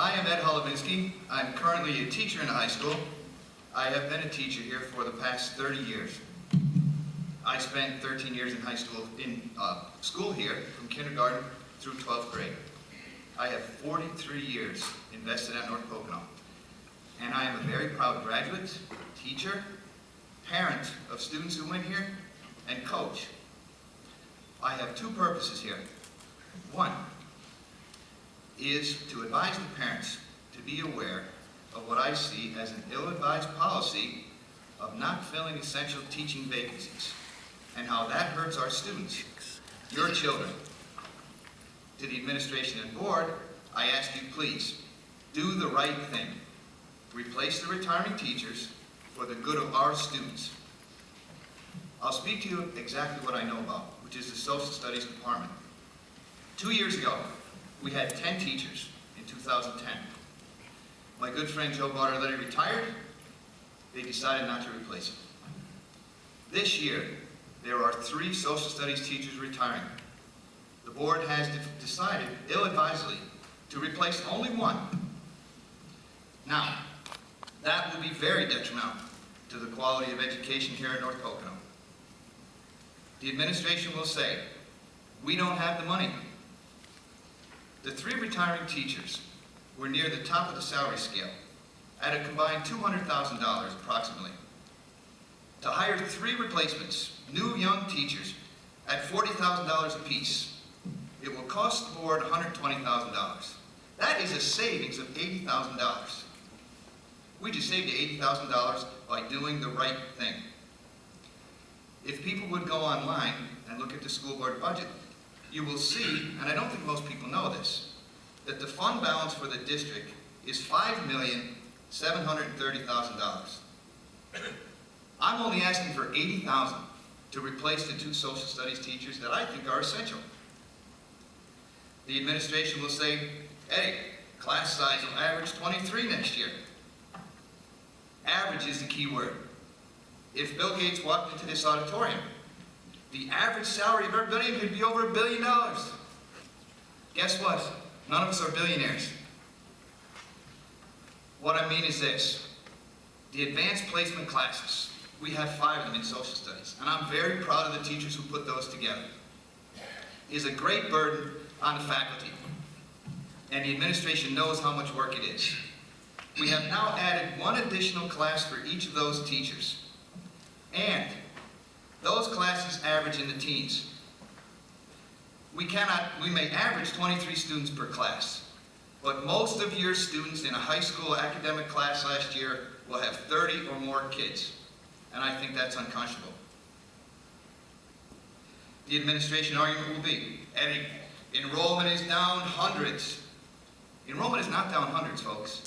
Hi, I'm Ed Holovinsky. I'm currently a teacher in a high school. I have been a teacher here for the past 30 years. I spent 13 years in high school, school here, from kindergarten through 12th grade. I have 43 years invested at North Pocono. And I am a very proud graduate, teacher, parent of students who went here, and coach. I have two purposes here. One is to advise the parents to be aware of what I see as an ill-advised policy of not filling essential teaching vacancies and how that hurts our students, your children. To the administration and board, I ask you please, do the right thing. Replace the retiring teachers for the good of our students. I'll speak to you exactly what I know about, which is the social studies department. 2 years ago, we had 10 teachers in 2010. My good friend Joe Bartoletti retired. They decided not to replace him. This year, there are 3 social studies teachers retiring. The board has decided, ill-advisedly, to replace only 1. Now, that will be very detrimental to the quality of education here in North Pocono. The administration will say, we don't have the money. The 3 retiring teachers were near the top of the salary scale at a combined $200,000 approximately. To hire 3 replacements, new young teachers, at $40,000 apiece, it will cost the board $120,000. That is a savings of $80,000. We just saved $80,000 by doing the right thing. If people would go online and look at the school board budget, you will see, and I don't think most people know this, that the fund balance for the district is $5,730,000. I'm only asking for $80,000 to replace the 2 social studies teachers that I think are essential. The administration will say, hey, class size will average 23 next year. Average is the key word. If Bill Gates walked into this auditorium, the average salary of everybody could be over $1 billion. Guess what? None of us are billionaires. What I mean is this. The advanced placement classes, we have 5 of them in social studies, and I'm very proud of the teachers who put those together. It is a great burden on the faculty, and the administration knows how much work it is. We have now added 1 additional class for each of those teachers, and those classes average in the teens. We may average 23 students per class, but most of your students in a high school academic class last year will have 30 or more kids, and I think that's unconscionable. The administration argument will be, Eddie, enrollment is down hundreds. Enrollment is not down hundreds, folks.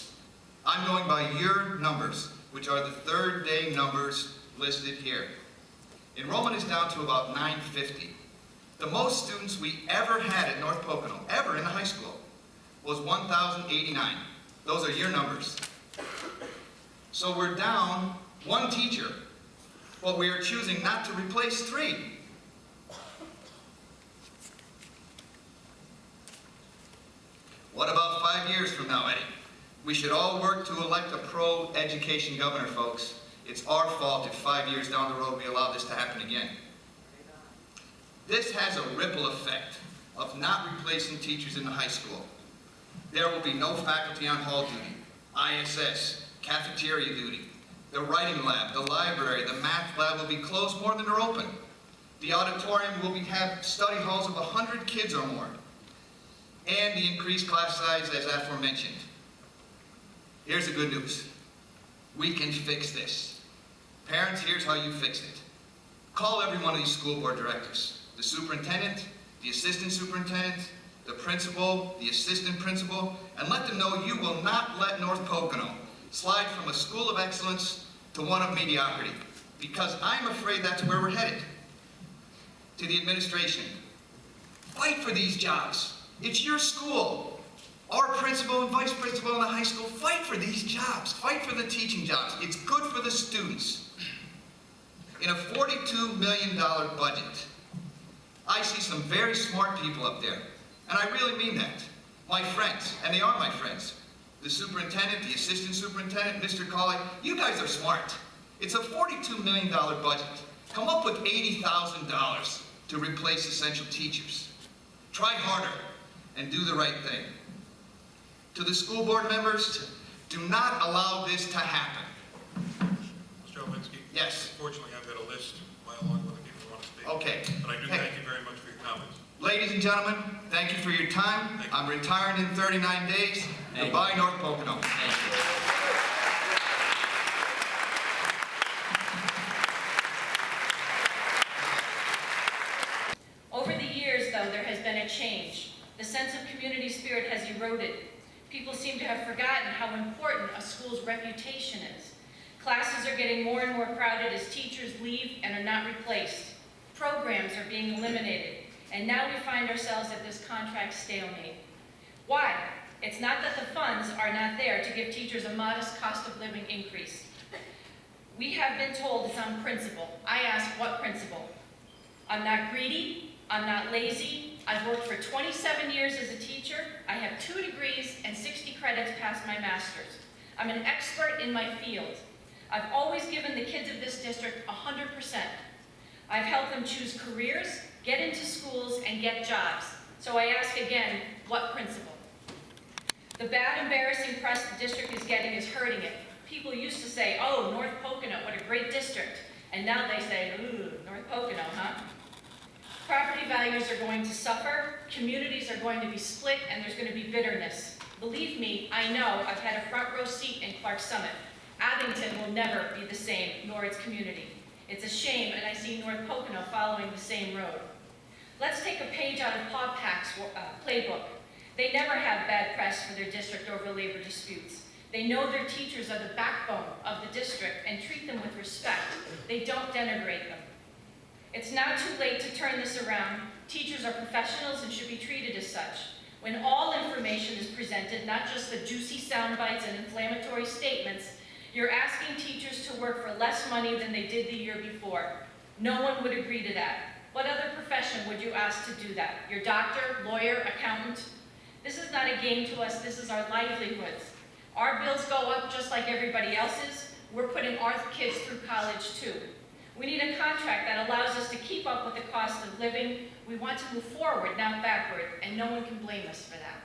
I'm going by your numbers, which are the 3rd day numbers listed here. Enrollment is down to about 950. The most students we ever had at North Pocono, ever in the high school, was 1,089. Those are your numbers. So we're down 1 teacher, but we are choosing not to replace 3. What about 5 years from now, Eddie? We should all work to elect a pro-education governor, folks. It's our fault if 5 years down the road we allow this to happen again. This has a ripple effect of not replacing teachers in the high school. There will be no faculty on hall duty, ISS, cafeteria duty. The writing lab, the library, the math lab will be closed more than they're open. The auditorium will have study halls of 100 kids or more. And the increased class size as aforementioned. Here's the good news. We can fix this. Parents, here's how you fix it. Call every one of these school board directors. The superintendent, the assistant superintendent, the principal, the assistant principal, and let them know you will not let North Pocono slide from a school of excellence to one of mediocrity, because I'm afraid that's where we're headed. To the administration, fight for these jobs. It's your school. Our principal and vice principal in the high school, fight for these jobs. Fight for the teaching jobs. It's good for the students. In a $42 million budget, I see some very smart people up there, and I really mean that. My friends, and they are my friends, the superintendent, the assistant superintendent, Mr. Cawley, you guys are smart. It's a $42 million budget. Come up with $80,000 to replace essential teachers. Try harder and do the right thing. To the school board members, do not allow this to happen. Mr. Elvinsky? Yes. Unfortunately, I've got a list by along with the people who want to speak. Okay. But I do thank you very much for your comments. Ladies and gentlemen, thank you for your time. I'm retiring in 39 days. Goodbye, North Pocono. Over the years, though, there has been a change. The sense of community spirit has eroded. People seem to have forgotten how important a school's reputation is. Classes are getting more and more crowded as teachers leave and are not replaced. Programs are being eliminated. And now we find ourselves at this contract stalemate. Why? It's not that the funds are not there to give teachers a modest cost of living increase. We have been told it's on principle. I ask, what principle? I'm not greedy. I'm not lazy. I've worked for 27 years as a teacher. I have 2 degrees and 60 credits past my master's. I'm an expert in my field. I've always given the kids of this district 100%. I've helped them choose careers, get into schools, and get jobs. So I ask again, what principle? The bad, embarrassing press the district is getting is hurting it. People used to say, oh, North Pocono, what a great district. And now they say, ooh, North Pocono, huh? Property values are going to suffer, communities are going to be split, and there's going to be bitterness. Believe me, I know. I've had a front row seat in Clark Summit. Abington will never be the same, nor its community. It's a shame, and I see North Pocono following the same road. Let's take a page out of Paul Pack's playbook. They never have bad press for their district over labor disputes. They know their teachers are the backbone of the district and treat them with respect. They don't denigrate them. It's now too late to turn this around. Teachers are professionals and should be treated as such. When all information is presented, not just the juicy sound bites and inflammatory statements, you're asking teachers to work for less money than they did the year before. No one would agree to that. What other profession would you ask to do that? Your doctor, lawyer, accountant? This is not a game to us, this is our livelihoods. Our bills go up just like everybody else's. We're putting our kids through college too. We need a contract that allows us to keep up with the cost of living. We want to move forward, not backward, and no one can blame us for that.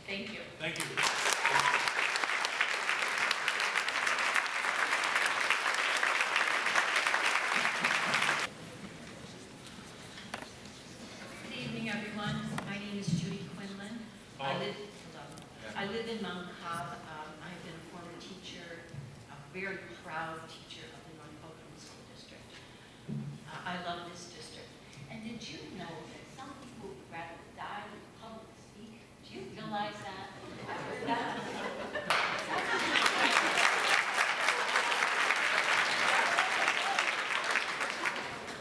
Thank you. Thank you. Good evening, everyone. My name is Judy Quinlan. I live in Mount Cobb. I've been a former teacher, a very proud teacher of the North Pocono School District. I love this district. And did you know that some people would rather die than public speak? Do you realize that? I heard that.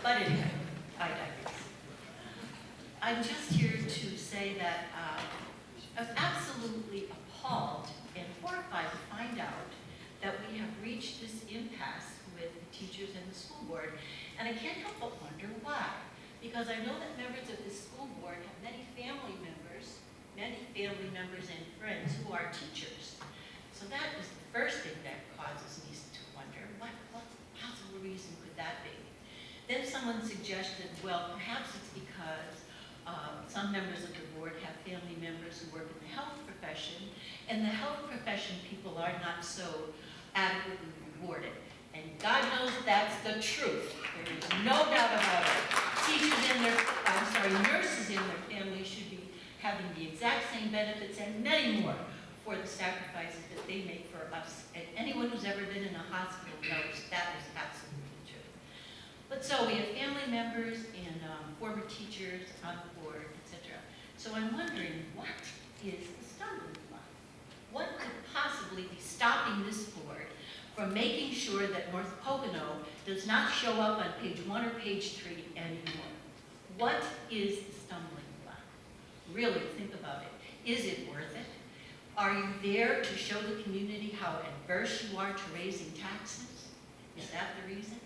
But anyway, I digress. I'm just here to say that I was absolutely appalled and horrified to find out that we have reached this impasse with the teachers and the school board, and I can't help but wonder why. Because I know that members of the school board have many family members and friends who are teachers. So that is the first thing that causes me to wonder, what possible reason could that be? Then someone suggested, well, perhaps it's because some members of the board have family members who work in the health profession, and the health profession people are not so adequately rewarded. And God knows that's the truth. There is no doubt about it. Nurses in their families should be having the exact same benefits and many more for the sacrifices that they make for us. And anyone who's ever been in a hospital knows that is absolutely true. But so we have family members and former teachers on the board, etc. So I'm wondering, what is the stumbling block? What could possibly be stopping this board from making sure that North Pocono does not show up on page 1 or page 3 anymore? What is the stumbling block? Really, think about it. Is it worth it? Are you there to show the community how adverse you are to raising taxes? Is that the reason?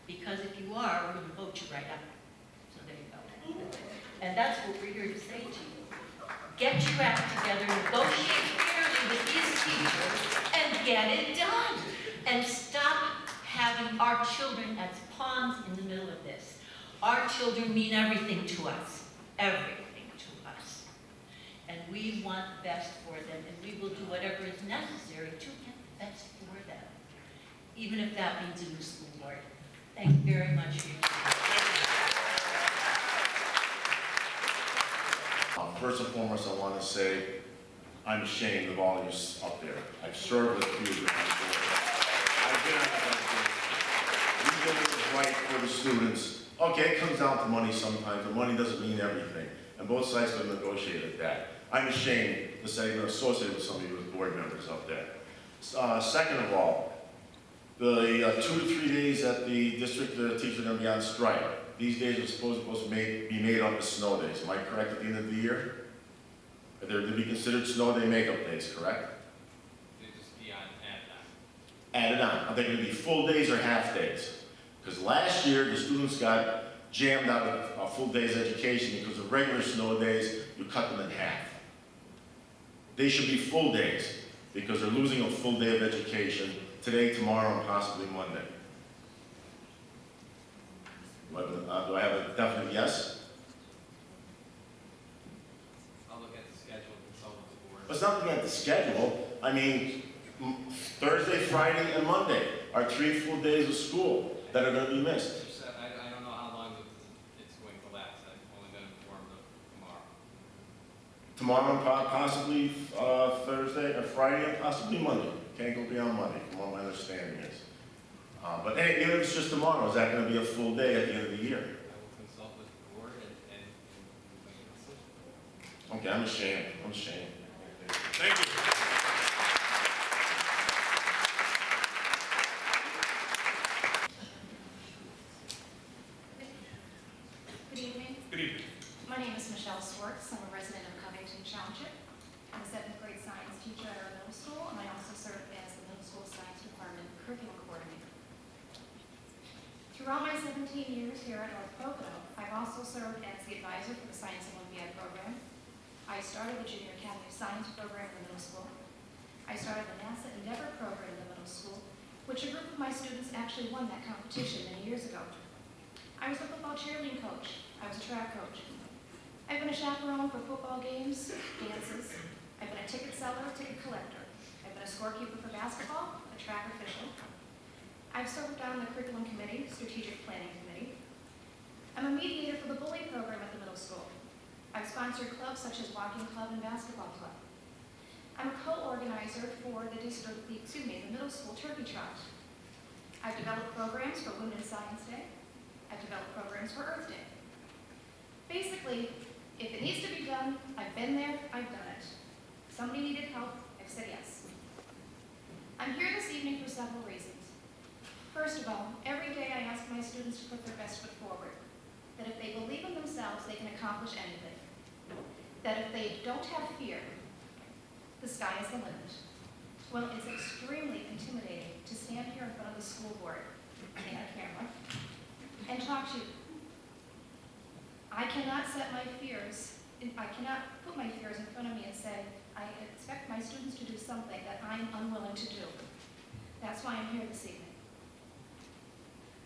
Because if you are, we're going to vote you right up. So there you go. And that's what we're here to say to you. Get your act together, negotiate fairly with these get it done. And stop having our children as pawns in the middle of this. Our children mean everything to us, everything to us. And we want the best for them, and we will do whatever is necessary to get the best for them, even if that means a new school board. Thank you very much for your time. First and foremost, I want to say I'm ashamed of all of you up there. I've served with you during my board. I've been on the board. We did what's right for the students. Okay, it comes down to money sometimes, but money doesn't mean everything. And both sides have negotiated that. I'm ashamed to say you're associated with some of you as board members up there. Second of all, the 2 to 3 days that the district teachers are going to be on strike, these days are supposed to be made up as snow days. Am I correct at the end of the year? Are they to be considered snow day makeup days, correct? They just be added on. Added on. Are they going to be full days or half days? Because last year, the students got jammed out of a full day's education because of regular snow days, you cut them in half. They should be full days because they're losing a full day of education today, tomorrow, and possibly Monday. Do I have a definite yes? I'll look at the schedule and consult with the board. It's not looking at the schedule. I mean, Thursday, Friday, and Monday are 3 full days of school that are going to be missed. I don't know how long it's going to last. I've only been informed of tomorrow. Tomorrow, possibly Thursday or Friday, and possibly Monday. Can't go beyond Monday, from what my understanding is. But hey, even if it's just tomorrow, is that going to be a full day at the end of the year? I will consult with the board and make a decision. Okay, I'm ashamed. I'm ashamed. Thank you. Good evening. Good evening. My name is Michelle Swartz. I'm a resident of Covington Township. I'm a 7th grade science teacher at our middle school, and I also serve as the middle school science department curriculum coordinator. Throughout my 17 years here at North Pocono, I've also served as the advisor for the Science Olympiad program. I started the Junior Academy of Science program in the middle school. I started the NASA Endeavor program in the middle school, which a group of my students actually won that competition many years ago. I was a football cheerleading coach. I was a track coach. I've been a chaperone for football games, dances. I've been a ticket seller, ticket collector. I've been a scorekeeper for basketball, a track official. I've served on the curriculum committee, strategic planning committee. I'm a mediator for the bully program at the middle school. I've sponsored clubs such as walking club and basketball club. I'm a co-organizer for the middle school turkey trot. I've developed programs for Women's Science Day. I've developed programs for Earth Day. Basically, if it needs to be done, I've been there, I've done it. Somebody needed help, I've said yes. I'm here this evening for several reasons. First of all, every day I ask my students to put their best foot forward. That if they believe in themselves, they can accomplish anything. That if they don't have fear, the sky is the limit. Well, it's extremely intimidating to stand here in front of the school board and a camera and talk to you. I cannot I cannot put my fears in front of me and say, I expect my students to do something that I'm unwilling to do. That's why I'm here this evening.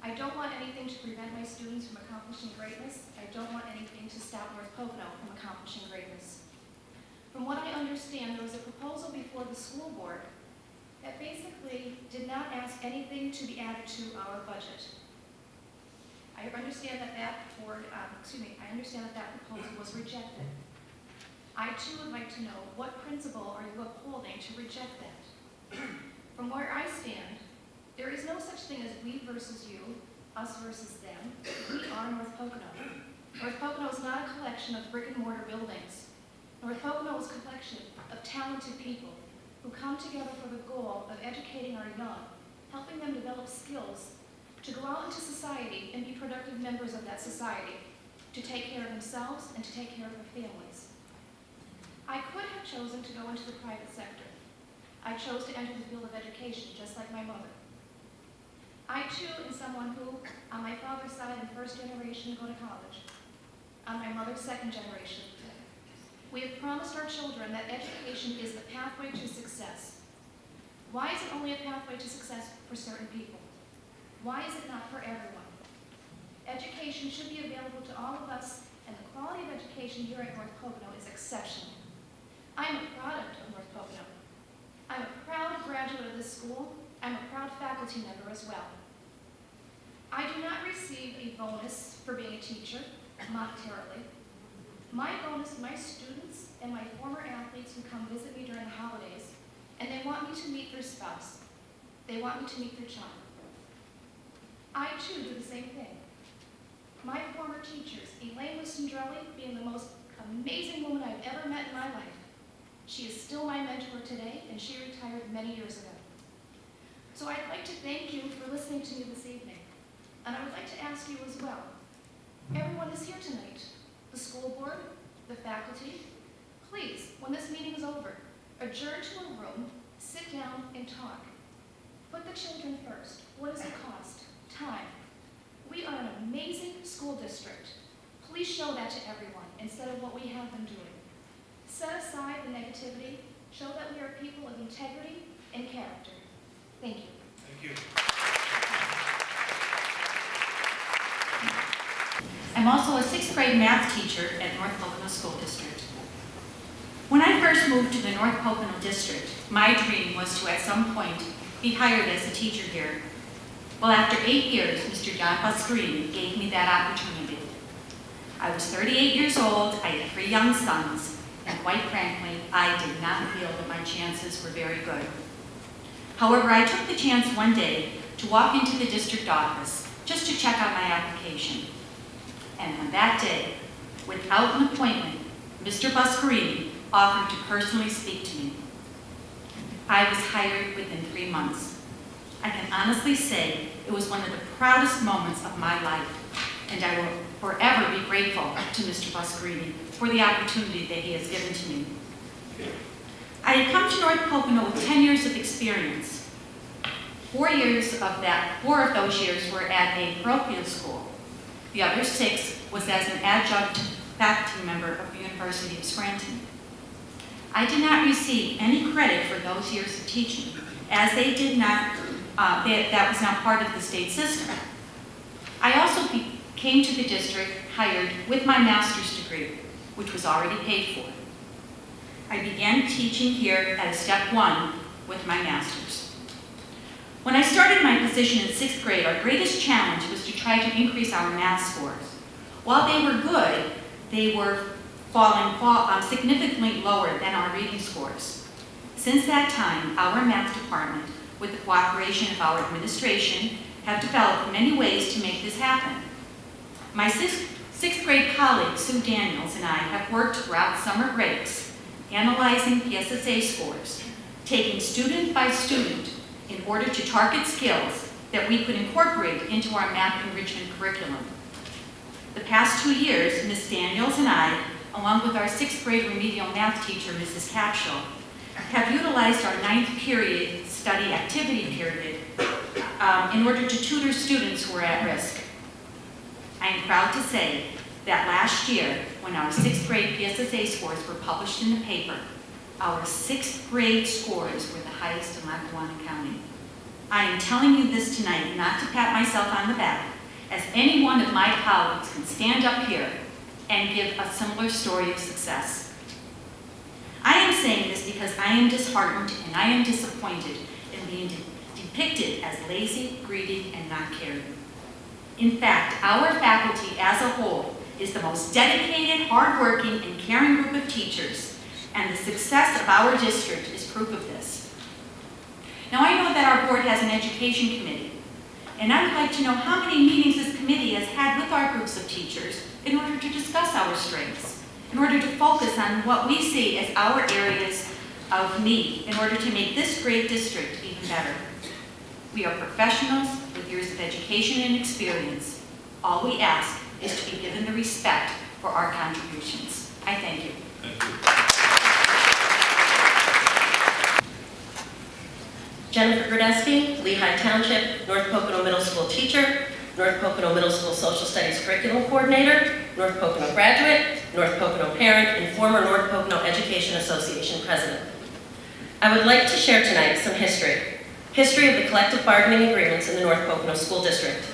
I don't want anything to prevent my students from accomplishing greatness. I don't want anything to stop North Pocono from accomplishing greatness. From what I understand, there was a proposal before the school board that basically did not ask anything to be added to our budget. I understand that I understand that that proposal was rejected. I too would like to know what principle are you upholding to reject that? From where I stand, there is no such thing as we versus you, us versus them. We are North Pocono. North Pocono is not a collection of brick and mortar buildings. North Pocono is a collection of talented people who come together for the goal of educating our young, helping them develop skills to go out into society and be productive members of that society, to take care of themselves and to take care of their families. I could have chosen to go into the private sector. I chose to enter the field of education, just like my mother. I too am someone who, on my father's side, am first generation to go to college. On my mother's second generation. We have promised our children that education is the pathway to success. Why is it only a pathway to success for certain people? Why is it not for everyone? Education should be available to all of us, and the quality of education here at North Pocono is exceptional. I am a product of North Pocono. I'm a proud graduate of this school. I'm a proud faculty member as well. I do not receive a bonus for being a teacher, monetarily. My bonus, my students and my former athletes who come visit me during the holidays, and they want me to meet their spouse. They want me to meet their child. I too do the same thing. My former teachers, Elaine Wistendrelli being the most amazing woman I've ever met in my life. She is still my mentor today, and she retired many years ago. So I'd like to thank you for listening to me this evening. And I would like to ask you as well. Everyone is here tonight. The school board, the faculty. Please, when this meeting is over, adjourn to a room, sit down, and talk. Put the children first. What does it cost? Time. We are an amazing school district. Please show that to everyone instead of what we have been doing. Set aside the negativity. Show that we are people of integrity and character. Thank you. Thank you. I'm also a 6th grade math teacher at North Pocono School District. When I first moved to the North Pocono District, my dream was to at some point be hired as a teacher here. Well, after 8 years, Mr. John Buscarini gave me that opportunity. I was 38 years old, I had 3 young sons, and quite frankly, I did not feel that my chances were very good. However, I took the chance one day to walk into the district office just to check out my application. And on that day, without an appointment, Mr. Buscarini offered to personally speak to me. I was hired within 3 months. I can honestly say it was one of the proudest moments of my life, and I will forever be grateful to Mr. Buscarini for the opportunity that he has given to me. I had come to North Pocono with 10 years of experience. 4 of those years were at a parochial school. The other 6 was as an adjunct faculty member of the University of Scranton. I did not receive any credit for those years of teaching, as they did not, that was not part of the state system. I also came to the district hired with my master's degree, which was already paid for. I began teaching here at step 1 with my master's. When I started my position in 6th grade, our greatest challenge was to try to increase our math scores. While they were good, they were falling significantly lower than our reading scores. Since that time, our math department, with the cooperation of our administration, have developed many ways to make this happen. My 6th grade colleague, Sue Daniels, and I have worked throughout summer breaks, analyzing PSSA scores, taking student by student in order to target skills that we could incorporate into our math enrichment curriculum. The past 2 years, Ms. Daniels and I, along with our 6th grade remedial math teacher, Mrs. Capshaw, have utilized our 9th period study activity period in order to tutor students who are at risk. I am proud to say that last year, when our 6th grade PSSA scores were published in the paper, our 6th grade scores were the highest in Lackawanna County. I am telling you this tonight not to pat myself on the back, as any one of my colleagues can stand up here and give a similar story of success. I am saying this because I am disheartened and I am disappointed in being depicted as lazy, greedy, and not caring. In fact, our faculty as a whole is the most dedicated, hardworking, and caring group of teachers, and the success of our district is proof of this. Now, I know that our board has an education committee, and I would like to know how many meetings this committee has had with our groups of teachers in order to discuss our strengths, in order to focus on what we see as our areas of need, in order to make this great district even better. We are professionals with years of education and experience. All we ask is to be given the respect for our contributions. I thank you. Thank you. Jennifer Gradesky, Lehigh Township, North Pocono Middle School teacher, North Pocono Middle School Social Studies Curriculum Coordinator, North Pocono graduate, North Pocono parent, and former North Pocono Education Association president. I would like to share tonight some history of the collective bargaining agreements in the North Pocono School District.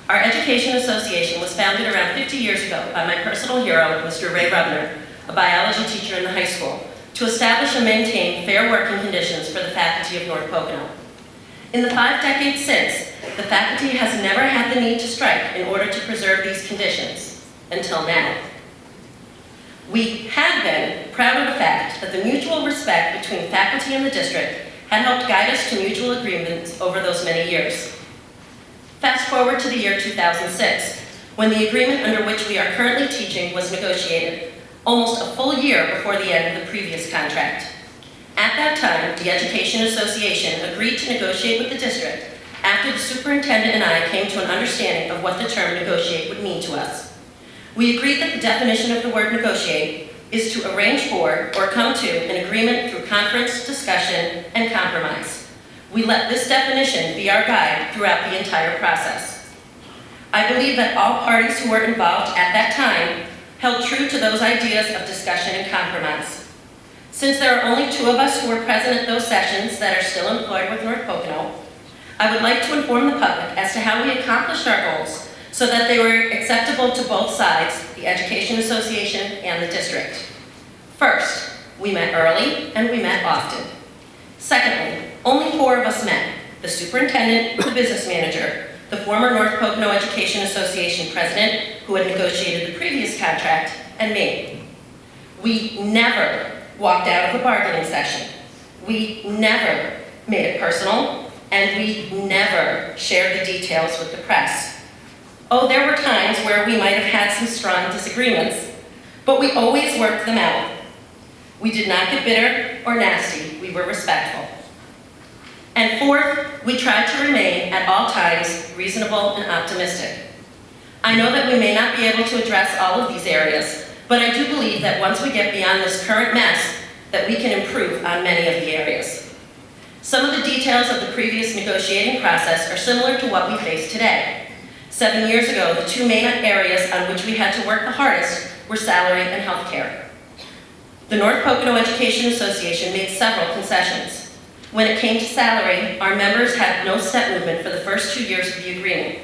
Our Education Association was founded around 50 years ago by my personal hero, Mr. Ray Rubner, a biology teacher in the high school, to establish and maintain fair working conditions for the faculty of North Pocono. In the 5 decades since, the faculty has never had the need to strike in order to preserve these conditions, until now. We had been proud of the fact that the mutual respect between faculty and the district had helped guide us to mutual agreements over those many years. Fast forward to the year 2006, when the agreement under which we are currently teaching was negotiated, almost a full year before the end of the previous contract. At that time, the Education Association agreed to negotiate with the district after the superintendent and I came to an understanding of what the term negotiate would mean to us. We agreed that the definition of the word negotiate is to arrange for or come to an agreement through conference, discussion, and compromise. We let this definition be our guide throughout the entire process. I believe that all parties who were involved at that time held true to those ideas of discussion and compromise. Since there are only 2 of us who were present at those sessions that are still employed with North Pocono, I would like to inform the public as to how we accomplished our goals so that they were acceptable to both sides, the Education Association and the district. First, we met early and we met often. Secondly, only 4 of us met: the superintendent, the business manager, the former North Pocono Education Association president who had negotiated the previous contract, and me. We never walked out of a bargaining session. We never made it personal, and we never shared the details with the press. Oh, there were times where we might have had some strong disagreements, but we always worked them out. We did not get bitter or nasty. We were respectful. And fourth, we tried to remain at all times reasonable and optimistic. I know that we may not be able to address all of these areas, but I do believe that once we get beyond this current mess, that we can improve on many of the areas. Some of the details of the previous negotiating process are similar to what we face today. 7 years ago, the 2 main areas on which we had to work the hardest were salary and health care. The North Pocono Education Association made several concessions. When it came to salary, our members had no step movement for the first 2 years of the agreement.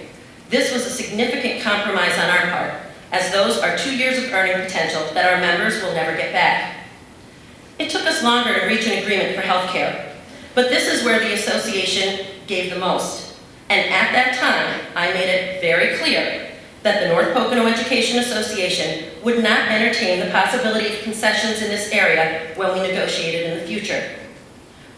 This was a significant compromise on our part, as those are 2 years of earning potential that our members will never get back. It took us longer to reach an agreement for health care, but this is where the association gave the most. And at that time, I made it very clear that the North Pocono Education Association would not entertain the possibility of concessions in this area when we negotiated in the future.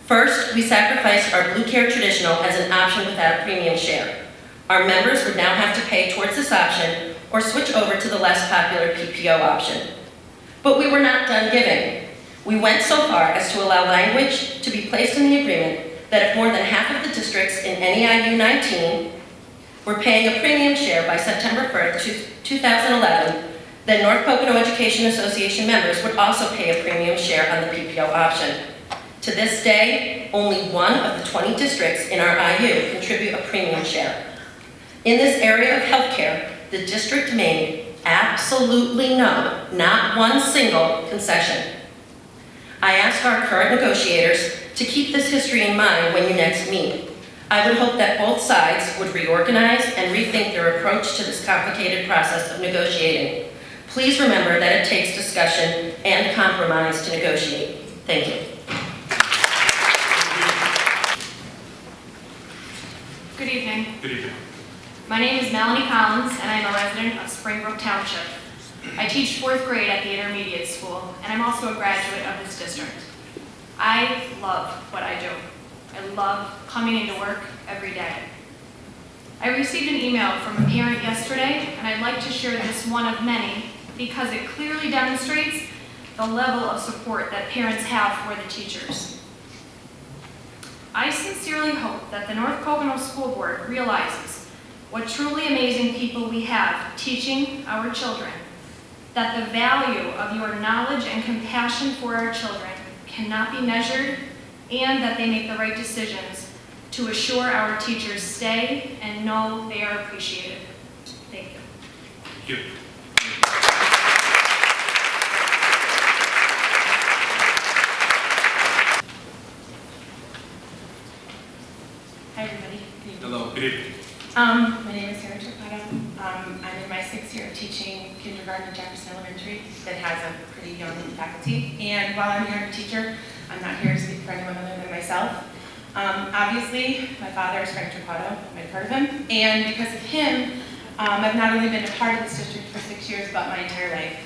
First, we sacrificed our Blue Care Traditional as an option without a premium share. Our members would now have to pay towards this option or switch over to the less popular PPO option. But we were not done giving. We went so far as to allow language to be placed in the agreement that if more than half of the districts in NEIU 19 were paying a premium share by September 1st, 2011, then North Pocono Education Association members would also pay a premium share on the PPO option. To this day, only 1 of the 20 districts in our IU contribute a premium share. In this area of healthcare, the district made absolutely no, not one single concession. I ask our current negotiators to keep this history in mind when you next meet. I would hope that both sides would reorganize and rethink their approach to this complicated process of negotiating. Please remember that it takes discussion and compromise to negotiate. Thank you. Good evening. Good evening. My name is Melanie Collins, and I'm a resident of Springbrook Township. I teach 4th grade at the intermediate school, and I'm also a graduate of this district. I love what I do. I love coming into work every day. I received an email from a parent yesterday, and I'd like to share this one of many because it clearly demonstrates the level of support that parents have for the teachers. I sincerely hope that the North Pocono School Board realizes what truly amazing people we have teaching our children, that the value of your knowledge and compassion for our children cannot be measured, and that they make the right decisions to assure our teachers stay and know they are appreciated. Thank you. Thank you. Hi, everybody. Good evening. Hello. Good evening. My name is Sarah Torquato. I'm in my 6th year of teaching kindergarten at Jefferson Elementary that has a pretty young faculty. And while I'm here as a teacher, I'm not here to speak for anyone other than myself. Obviously, my father is Frank Torquato. You might have heard of him. And because of him, I've not only been a part of this district for 6 years, but my entire life.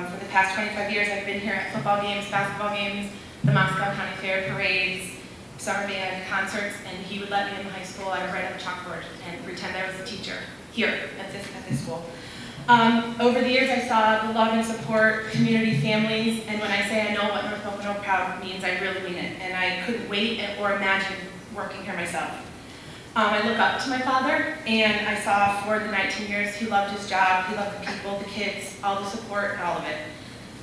For the past 25 years, I've been here at football games, basketball games, the Moscow County Fair parades, summer band concerts, and he would let me in the high school. I would write on the chalkboard and pretend I was a teacher here at this school. Over the years, I saw the love and support, community, families, and when I say I know what North Pocono Proud means, I really mean it, and I couldn't wait or imagine working here myself. I look up to my father, and I saw for the 19 years he loved his job, he loved the people, the kids, all the support, and all of it.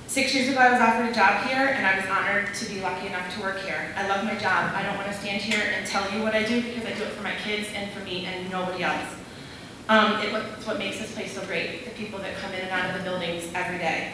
6 years ago, I was offered a job here, and I was honored to be lucky enough to work here. I love my job. I don't want to stand here and tell you what I do because I do it for my kids and for me and nobody else. It's what makes this place so great, the people that come in and out of the buildings every day.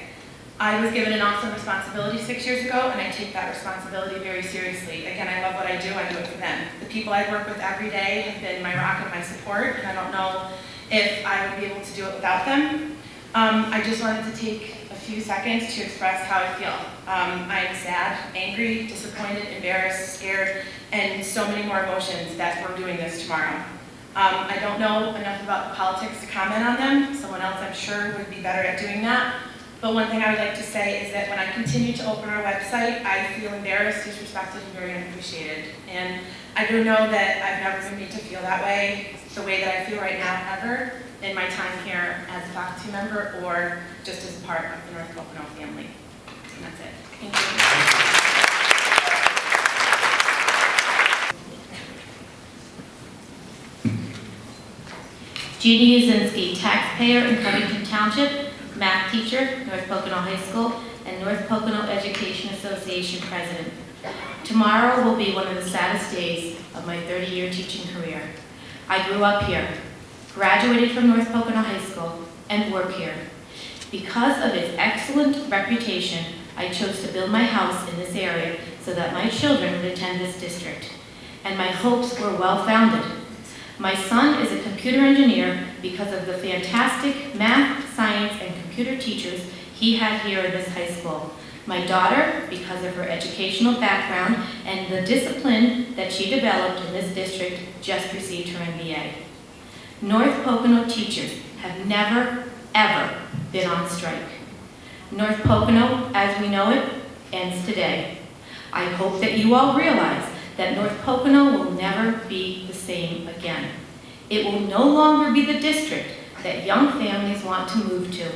I was given an awesome responsibility 6 years ago, and I take that responsibility very seriously. Again, I love what I do it for them. The people I work with every day have been my rock and my support, and I don't know if I would be able to do it without them. I just wanted to take a few seconds to express how I feel. I am sad, angry, disappointed, embarrassed, scared, and so many more emotions that we're doing this tomorrow. I don't know enough about the politics to comment on them. Someone else, I'm sure, would be better at doing that. But one thing I would like to say is that when I continue to open our website, I feel embarrassed, disrespected, and very unappreciated. And I do know that I've never been made to feel that way, the way that I feel right now, ever, in my time here as a faculty member or just as a part of the North Pocono family. And that's it. Thank you. Judy Uzinski, taxpayer in Covington Township, math teacher, North Pocono High School, and North Pocono Education Association president. Tomorrow will be one of the saddest days of my 30-year teaching career. I grew up here, graduated from North Pocono High School, and work here. Because of its excellent reputation, I chose to build my house in this area so that my children would attend this district. And my hopes were well-founded. My son is a computer engineer because of the fantastic math, science, and computer teachers he had here in this high school. My daughter, because of her educational background and the discipline that she developed in this district, just received her MBA. North Pocono teachers have never, ever been on strike. North Pocono, as we know it, ends today. I hope that you all realize that North Pocono will never be the same again. It will no longer be the district that young families want to move to.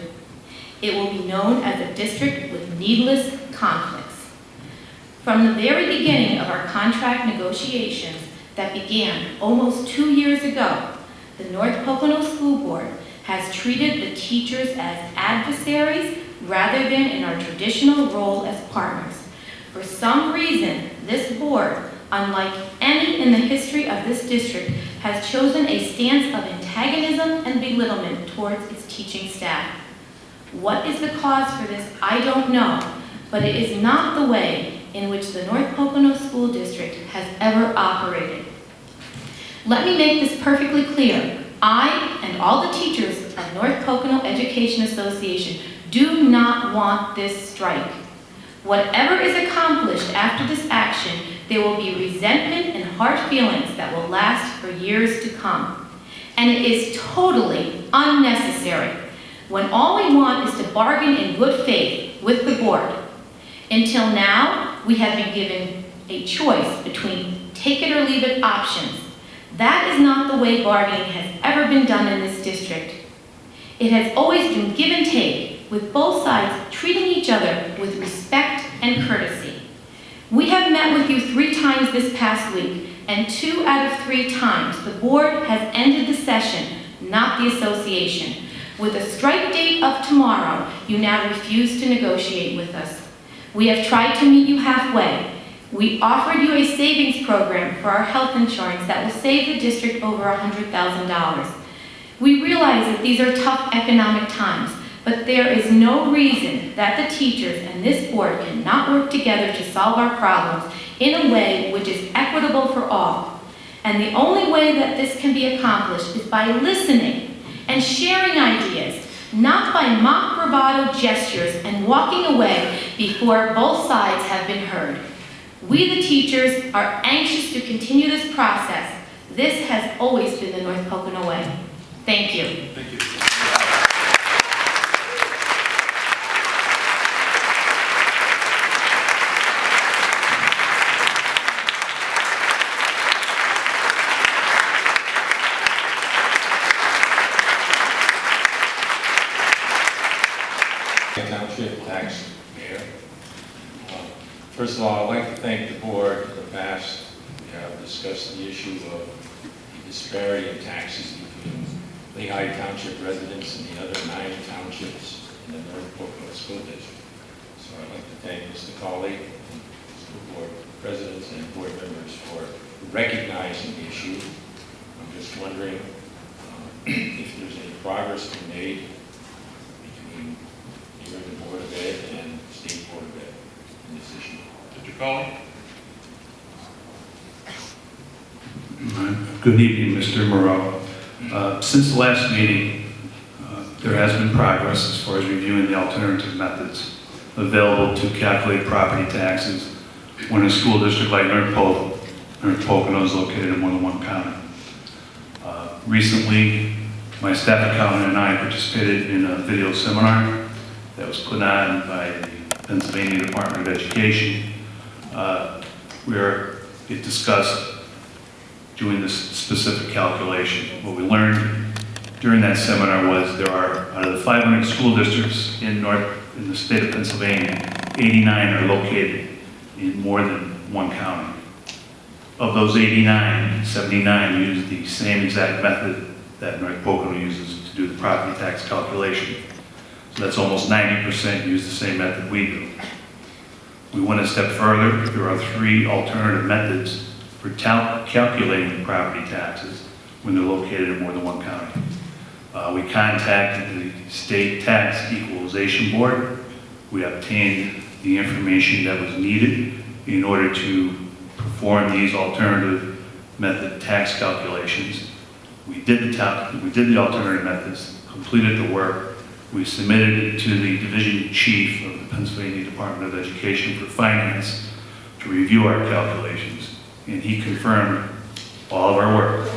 It will be known as a district with needless conflicts. From the very beginning of our contract negotiations that began almost 2 years ago, the North Pocono School Board has treated the teachers as adversaries rather than in our traditional role as partners. For some reason, this board, unlike any in the history of this district, has chosen a stance of antagonism and belittlement towards its teaching staff. What is the cause for this? I don't know, but it is not the way in which the North Pocono School District has ever operated. Let me make this perfectly clear. I and all the teachers of North Pocono Education Association do not want this strike. Whatever is accomplished after this action, there will be resentment and hard feelings that will last for years to come. And it is totally unnecessary when all we want is to bargain in good faith with the board. Until now, we have been given a choice between take it or leave it options. That is not the way bargaining has ever been done in this district. It has always been give and take, with both sides treating each other with respect and courtesy. We have met with you 3 times this past week, and 2 out of 3 times the board has ended the session, not the association. With a strike date of tomorrow, you now refuse to negotiate with us. We have tried to meet you halfway. We offered you a savings program for our health insurance that will save the district over $100,000. We realize that these are tough economic times, but there is no reason that the teachers and this board cannot work together to solve our problems in a way which is equitable for all. And the only way that this can be accomplished is by listening and sharing ideas, not by mock bravado gestures and walking away before both sides have been heard. We, the teachers, are anxious to continue this process. This has always been the North Pocono way. Thank you. Thank you. Township taxpayer. First of all, I'd like to thank the board. In the past, we have discussed the issue of the disparity in taxes between Lehigh Township residents and the other 9 townships in the North Pocono School District. So I'd like to thank Mr. Colley, and school board presidents and board members for recognizing the issue. I'm just wondering if there's any progress been made between here at the Board of Ed and State Board of Ed in this issue. Mr. Colley? Good evening, Mr. Moreau. Since the last meeting, there has been progress as far as reviewing the alternative methods available to calculate property taxes when a school district like North Pocono is located in more than one county. Recently, my staff accountant and I participated in a video seminar that was put on by the Pennsylvania Department of Education, where it discussed doing this specific calculation. What we learned during that seminar was there are, out of the 500 school districts in the state of Pennsylvania, 89 are located in more than one county. Of those 89, 79 use the same exact method that North Pocono uses to do the property tax calculation. So that's almost 90% use the same method we do. We went a step further. There are 3 alternative methods for calculating the property taxes when they're located in more than one county. We contacted the State Tax Equalization Board. We obtained the information that was needed in order to perform these alternative method tax calculations. We did the alternative methods, completed the work. We submitted it to the division chief of the Pennsylvania Department of Education for Finance to review our calculations, and he confirmed all of our work.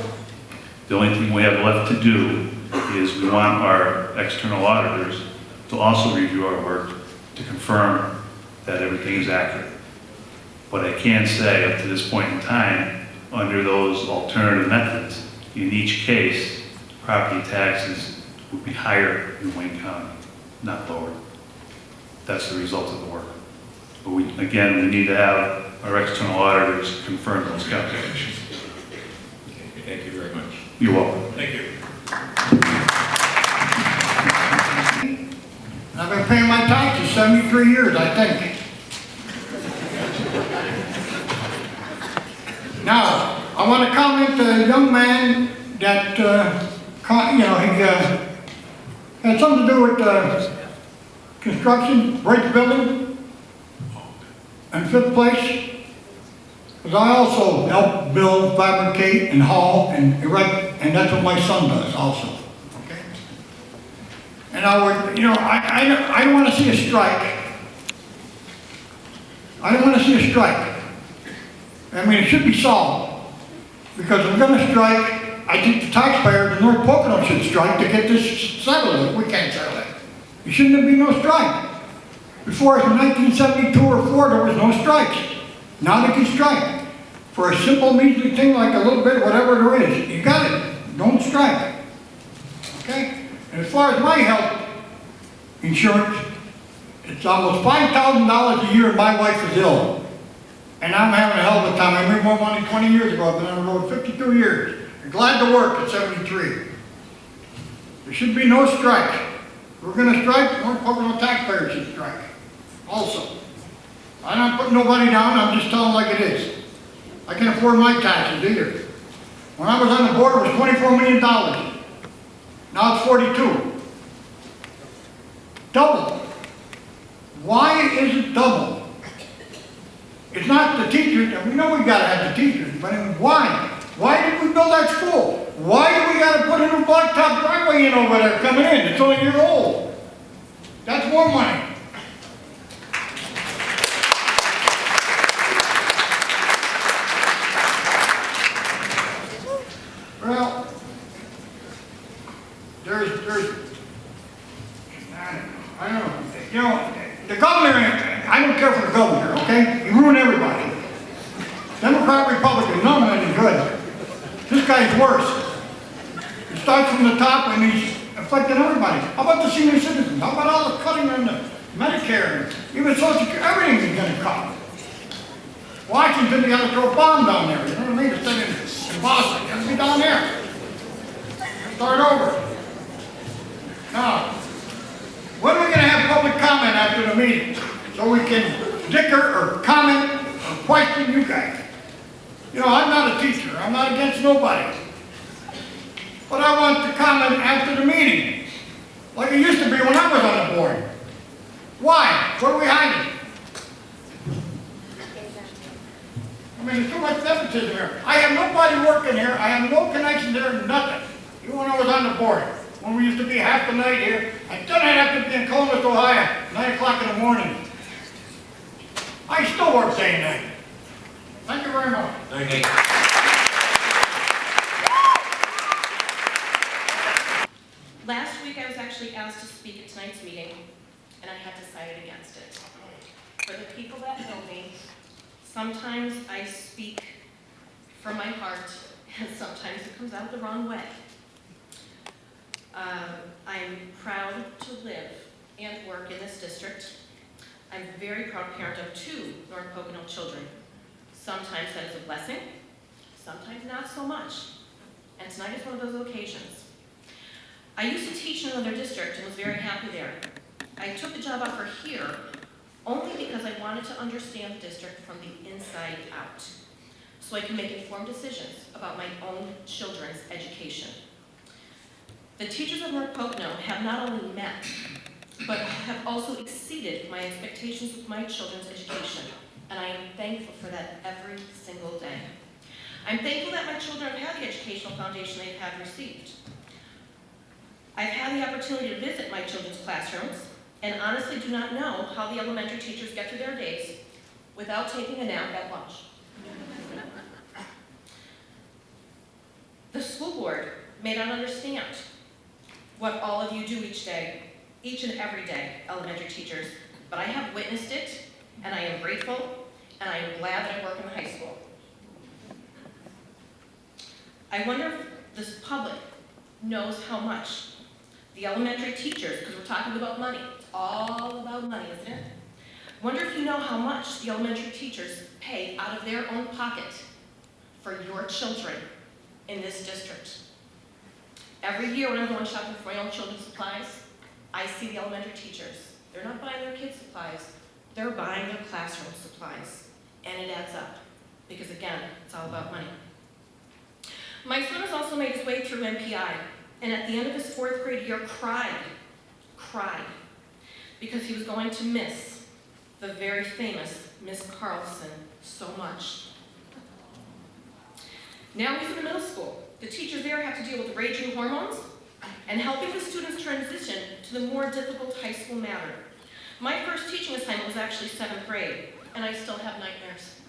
The only thing we have left to do is we want our external auditors to also review our work to confirm that everything is accurate. But I can say up to this point in time, under those alternative methods, in each case, property taxes would be higher in Wayne County, not lower. That's the result of the work. But we need to have our external auditors confirm those calculations. Okay, thank you very much. You're welcome. Thank you. I've been paying my taxes 73 years, I think. Now, I want to comment to a young man that, he had something to do with construction, bridge building, and fifth place. Because I also help build, fabricate, and haul, and erect, and that's what my son does also. Okay? And I would, I don't want to see a strike. I don't want to see a strike. I mean, it should be solved. Because if we're going to strike, I think the taxpayers in North Pocono should strike to get this settled. We can't settle it. There shouldn't be no strike. Before, in 1972 or 4, there was no strikes. Now they can strike. For a simple, measly thing like a little bit, whatever there is, you got it. Don't strike. Okay? And as far as my health insurance, it's almost $5,000 a year, and my wife is ill. And I'm having a hell of a time. I made more money 20 years ago. I've been on the road 52 years. I'm glad to work at 73. There should be no strike. If we're going to strike, North Pocono taxpayers should strike. Also. I'm not putting nobody down. I'm just telling like it is. I can't afford my taxes either. When I was on the board, it was $24 million. Now it's 42. Double. Why is it double? It's not the teachers, and we know we gotta have the teachers, but I mean, why? Why did we build that school? Why do we gotta put a new blacktop driveway in over there coming in? It's only a year old. That's more money. Well, I don't know. You know, the governor, I don't care for the governor, okay? He ruined everybody. Democrat, Republican, none of them any good. This guy's worse. He starts from the top and he's affecting everybody. How about the senior citizens? How about all the cutting on the Medicare? Even Social Security, everything's gonna cut. Washington, they gotta throw a bomb down there. You know what I mean? Instead of in Boston, it has to be down there. Start over. Now, when are we gonna have public comment after the meeting? So we can dicker or comment or question you guys. You know, I'm not a teacher. I'm not against nobody. But I want to comment after the meeting. Like it used to be when I was on the board. Why? What are we hiding? I mean, there's too much nepotism here. I have nobody working here. I have no connection there, nothing. Even when I was on the board. When we used to be half the night here, and then I'd have to be in Columbus, Ohio, 9 o'clock in the morning. I still work day and night. Thank you very much. Thank you. Last week, I was actually asked to speak at tonight's meeting, and I had decided against it. For the people that know me, sometimes I speak from my heart, and sometimes it comes out the wrong way. I'm proud to live and work in this district. I'm a very proud parent of 2 North Pocono children. Sometimes that is a blessing, sometimes not so much. And tonight is one of those occasions. I used to teach in another district and was very happy there. I took the job offer here only because I wanted to understand the district from the inside out, so I can make informed decisions about my own children's education. The teachers of North Pocono have not only met, but have also exceeded my expectations with my children's education, and I am thankful for that every single day. I'm thankful that my children have had the educational foundation they have received. I've had the opportunity to visit my children's classrooms, and honestly do not know how the elementary teachers get through their days without taking a nap at lunch. The school board may not understand what all of you do each day, each and every day, elementary teachers, but I have witnessed it, and I am grateful, and I am glad that I work in the high school. I wonder if this public knows how much the elementary teachers, because we're talking about money, it's all about money, isn't it? I wonder if you know how much the elementary teachers pay out of their own pocket for your children in this district. Every year when I'm going shopping for my own children's supplies, I see the elementary teachers. They're not buying their kids' supplies, they're buying their classroom supplies. And it adds up, because again, it's all about money. My son has also made his way through MPI, and at the end of his 4th grade year cried, because he was going to miss the very famous Miss Carlson so much. Now he's in the middle school. The teachers there have to deal with raging hormones and helping the students transition to the more difficult high school matter. My first teaching assignment was actually 7th grade, and I still have nightmares.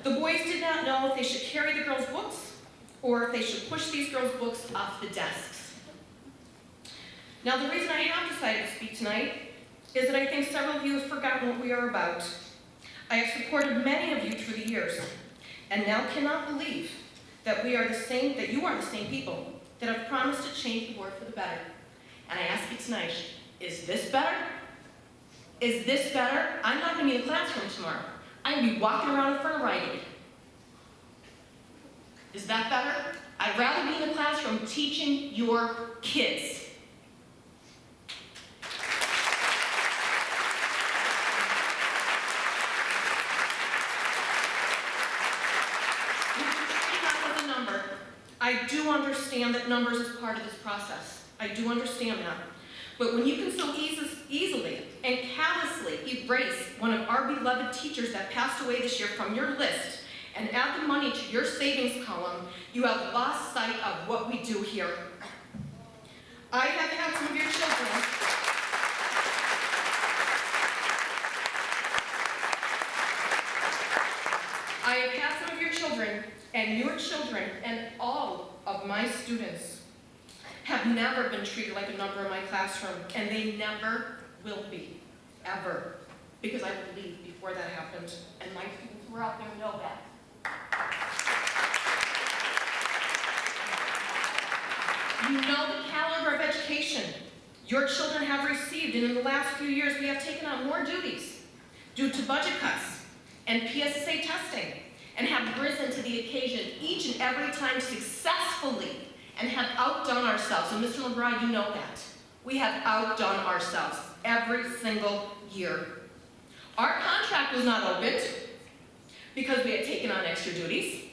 The boys did not know if they should carry the girls' books or if they should push these girls' books off the desks. Now, the reason I have decided to speak tonight is that I think several of you have forgotten what we are about. I have supported many of you through the years, and now cannot believe that you are the same people that have promised to change the board for the better. And I ask you tonight, is this better? Is this better? I'm not going to be in the classroom tomorrow. I'm going to be walking around in front of Rite Aid. Is that better? I'd rather be in the classroom teaching your kids. I do understand that numbers is part of this process. I do understand that. But when you can so easily and callously erase one of our beloved teachers that passed away this year from your list and add the money to your savings column, you have lost sight of what we do here. I have had some of your children. I have had some of your children, and your children, and all of my students have never been treated like a number in my classroom, and they never will be, ever, because I would leave before that happened, and my students who are out there know that. You know the caliber of education your children have received, and in the last few years we have taken on more duties due to budget cuts and PSSA testing, and have risen to the occasion each and every time successfully and have outdone ourselves. And Mr. LeBron, you know that. We have outdone ourselves every single year. Our contract was not opened because we had taken on extra duties.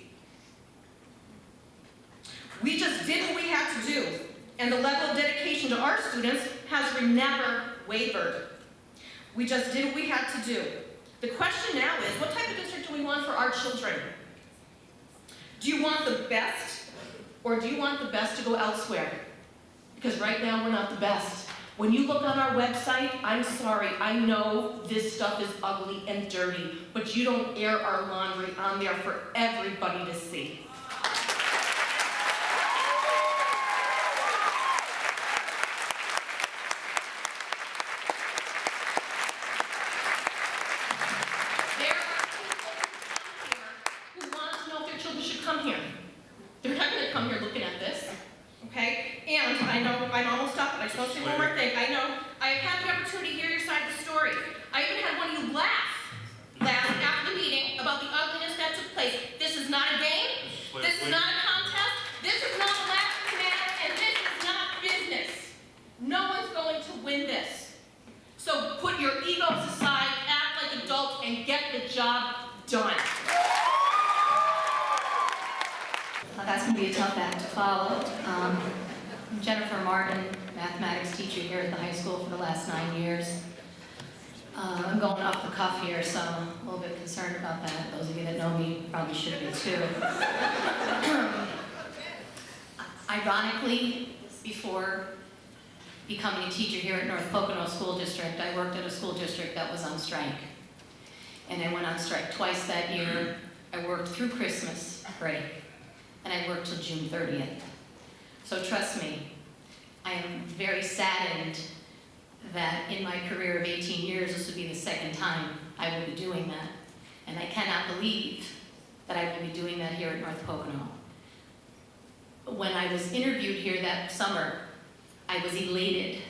We just did what we had to do, and the level of dedication to our students has never wavered. We just did what we had to do. The question now is, what type of district do we want for our children? Do you want the best, or do you want the best to go elsewhere? Because right now we're not the best. When you look on our website, I'm sorry, I know this stuff is ugly and dirty, but you don't air our laundry on there for everybody to see. I'm almost up, but I just want to say one more thing. I know I have had the opportunity to hear your side of the story. I even had one of you laugh after the meeting about the ugliness that took place. This is not a game. This is not a contest. This is not a laughing matter, and this is not business. No one's going to win this. So put your egos aside, act like adults, and get the job done. That's going to be a tough act to follow. I'm Jennifer Martin, mathematics teacher here at the high school for the last 9 years. I'm going off the cuff here, so I'm a little bit concerned about that. Those of you that know me probably should be too. Ironically, before becoming a teacher here at North Pocono School District, I worked at a school district that was on strike. And I went on strike twice that year. I worked through Christmas break, and I worked till June 30th. So trust me, I am very saddened that in my career of 18 years, this would be the second time I will be doing that. And I cannot believe that I will be doing that here at North Pocono. When I was interviewed here that summer, I was elated.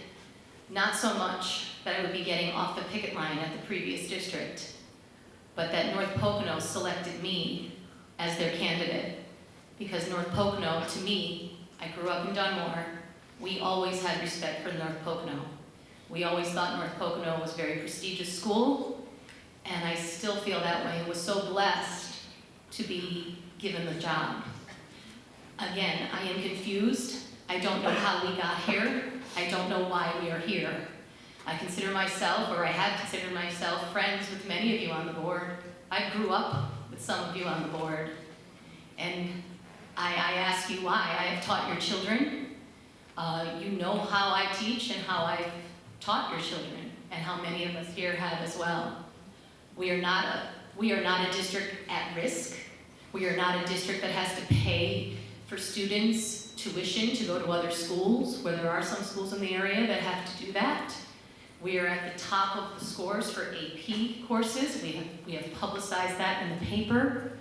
Not so much that I would be getting off the picket line at the previous district, but that North Pocono selected me as their candidate. Because North Pocono, to me, I grew up in Dunmore, we always had respect for North Pocono. We always thought North Pocono was a very prestigious school, and I still feel that way. I was so blessed to be given the job. Again, I am confused. I don't know how we got here. I don't know why we are here. I consider myself, or I have considered myself, friends with many of you on the board. I grew up with some of you on the board. And I ask you why. I have taught your children. You know how I teach and how I've taught your children, and how many of us here have as well. We are not a district at risk. We are not a district that has to pay for students' tuition to go to other schools, where there are some schools in the area that have to do that. We are at the top of the scores for AP courses. We have publicized that in the paper.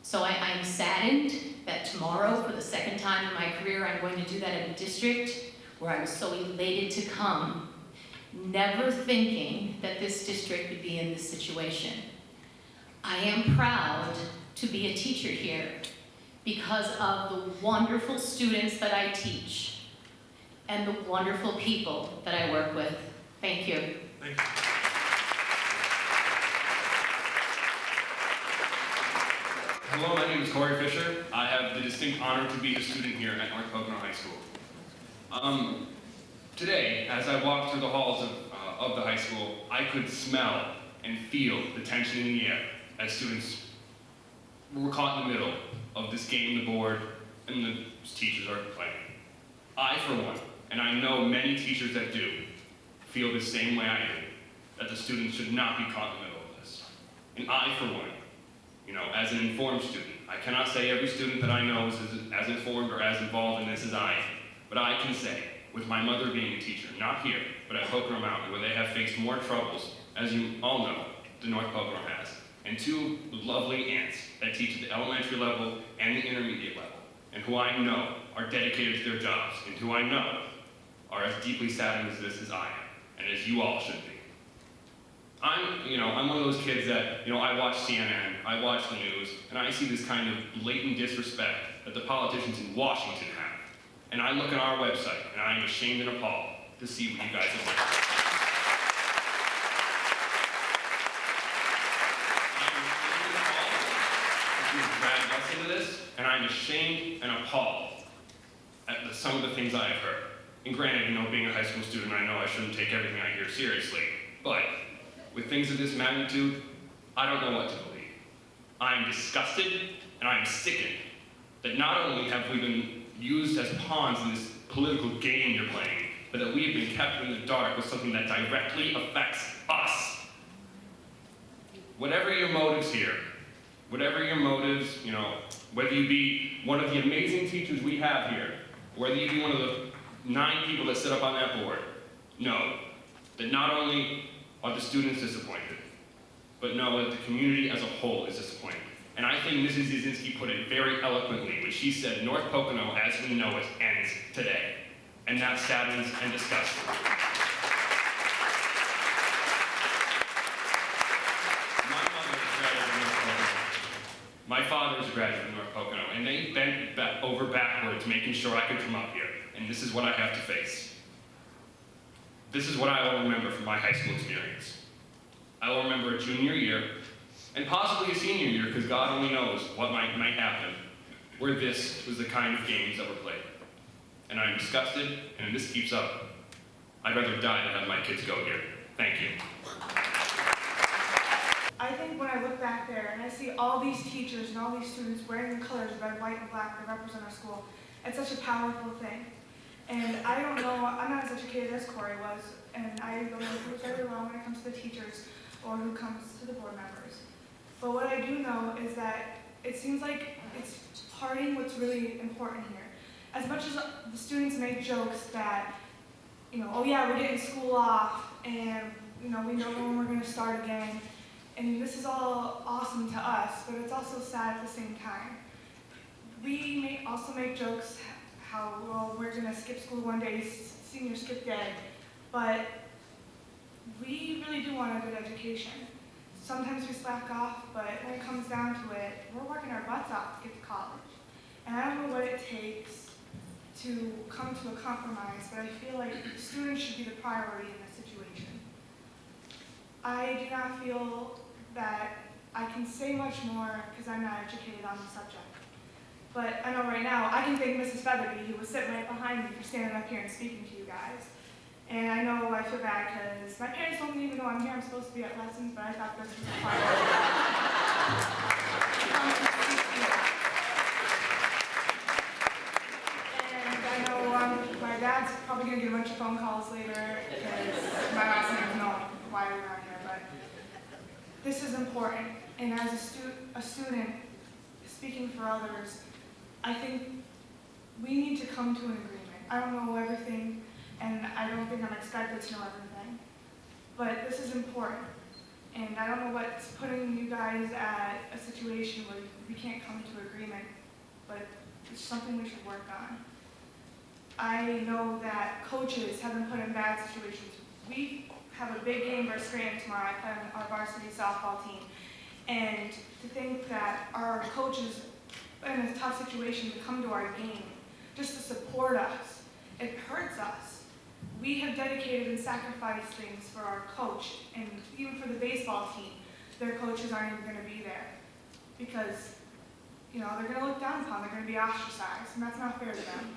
So I am saddened that tomorrow, for the second time in my career, I'm going to do that in a district where I was so elated to come, never thinking that this district would be in this situation. I am proud to be a teacher here because of the wonderful students that I teach and the wonderful people that I work with. Thank you. Thank you. Hello, my name is Corey Fisher. I have the distinct honor to be a student here at North Pocono High School. Today, as I walked through the halls of the high school, I could smell and feel the tension in the air as students we're caught in the middle of this game the board and the teachers are playing. I, for one, and I know many teachers that do, feel the same way I do, that the students should not be caught in the middle of this. And I, for one, as an informed student, I cannot say every student that I know is as informed or as involved in this as I am, but I can say, with my mother being a teacher, not here, but at Pocono Mountain, where they have faced more troubles, as you all know, than North Pocono has, and two lovely aunts that teach at the elementary level and the intermediate level, and who I know are dedicated to their jobs, and who I know are as deeply saddened as this as I am, and as you all should be. I'm one of those kids that, I watch CNN, I watch the news, and I see this kind of blatant disrespect that the politicians in Washington have. And I look at our website, and I am ashamed and appalled to see what you guys have done. Dragged us into this, and I'm ashamed and appalled at some of the things I have heard. And granted, being a high school student, I know I shouldn't take everything I hear seriously, but with things of this magnitude, I don't know what to believe. I'm disgusted and I'm sickened that not only have we been used as pawns in this political game you're playing, but that we have been kept in the dark with something that directly affects us. Whatever your motives here, whether you be one of the amazing teachers we have here, whether you be one of the 9 people that sit up on that board, know that not only are the students disappointed, but know that the community as a whole is disappointed. And I think Mrs. Yazinski put it very eloquently when she said, North Pocono, as we know it, ends today. And that saddens and disgusts me. My father is a graduate of North Pocono, and they bent over backwards making sure I could come up here. And this is what I have to face. This is what I will remember from my high school experience. I will remember a junior year, and possibly a senior year, because God only knows what might happen, where this was the kind of games that were played. And I'm disgusted, and if this keeps up, I'd rather die than have my kids go here. Thank you. I think when I look back there and I see all these teachers and all these students wearing the colors red, white, and black that represent our school, it's such a powerful thing. And I don't know, I'm not as educated as Corey was, and I don't know who's very well when it comes to the teachers or who comes to the board members. But what I do know is that it seems like it's parting what's really important here. As much as the students make jokes that, oh yeah, we're getting school off, and we know when we're going to start again, and this is all awesome to us, but it's also sad at the same time. We may also make jokes how, well, we're going to skip school one day, senior skip day, but we really do want a good education. Sometimes we slack off, but when it comes down to it, we're working our butts off to get to college. And I don't know what it takes to come to a compromise, but I feel like students should be the priority in this situation. I do not feel that I can say much more because I'm not educated on the subject. But I know right now, I can thank Mrs. Featherby, who was sitting right behind me, for standing up here and speaking to you guys. And I know I feel bad because my parents don't even know I'm here. I'm supposed to be at lessons, but I thought this was a priority. And I know my dad's probably going to get a bunch of phone calls later because my mom's going to know why we're not here. But this is important. And as a student speaking for others, I think we need to come to an agreement. I don't know everything, and I don't think I'm expected to know everything. But this is important. And I don't know what's putting you guys at a situation where we can't come to agreement, but it's something we should work on. I know that coaches have been put in bad situations. We have a big game versus Scranton tomorrow. I play on our varsity softball team. And to think that our coaches in a tough situation to come to our game just to support us, it hurts us. We have dedicated and sacrificed things for our coach, and even for the baseball team, their coaches aren't even going to be there because, they're going to look down upon, they're going to be ostracized, and that's not fair to them.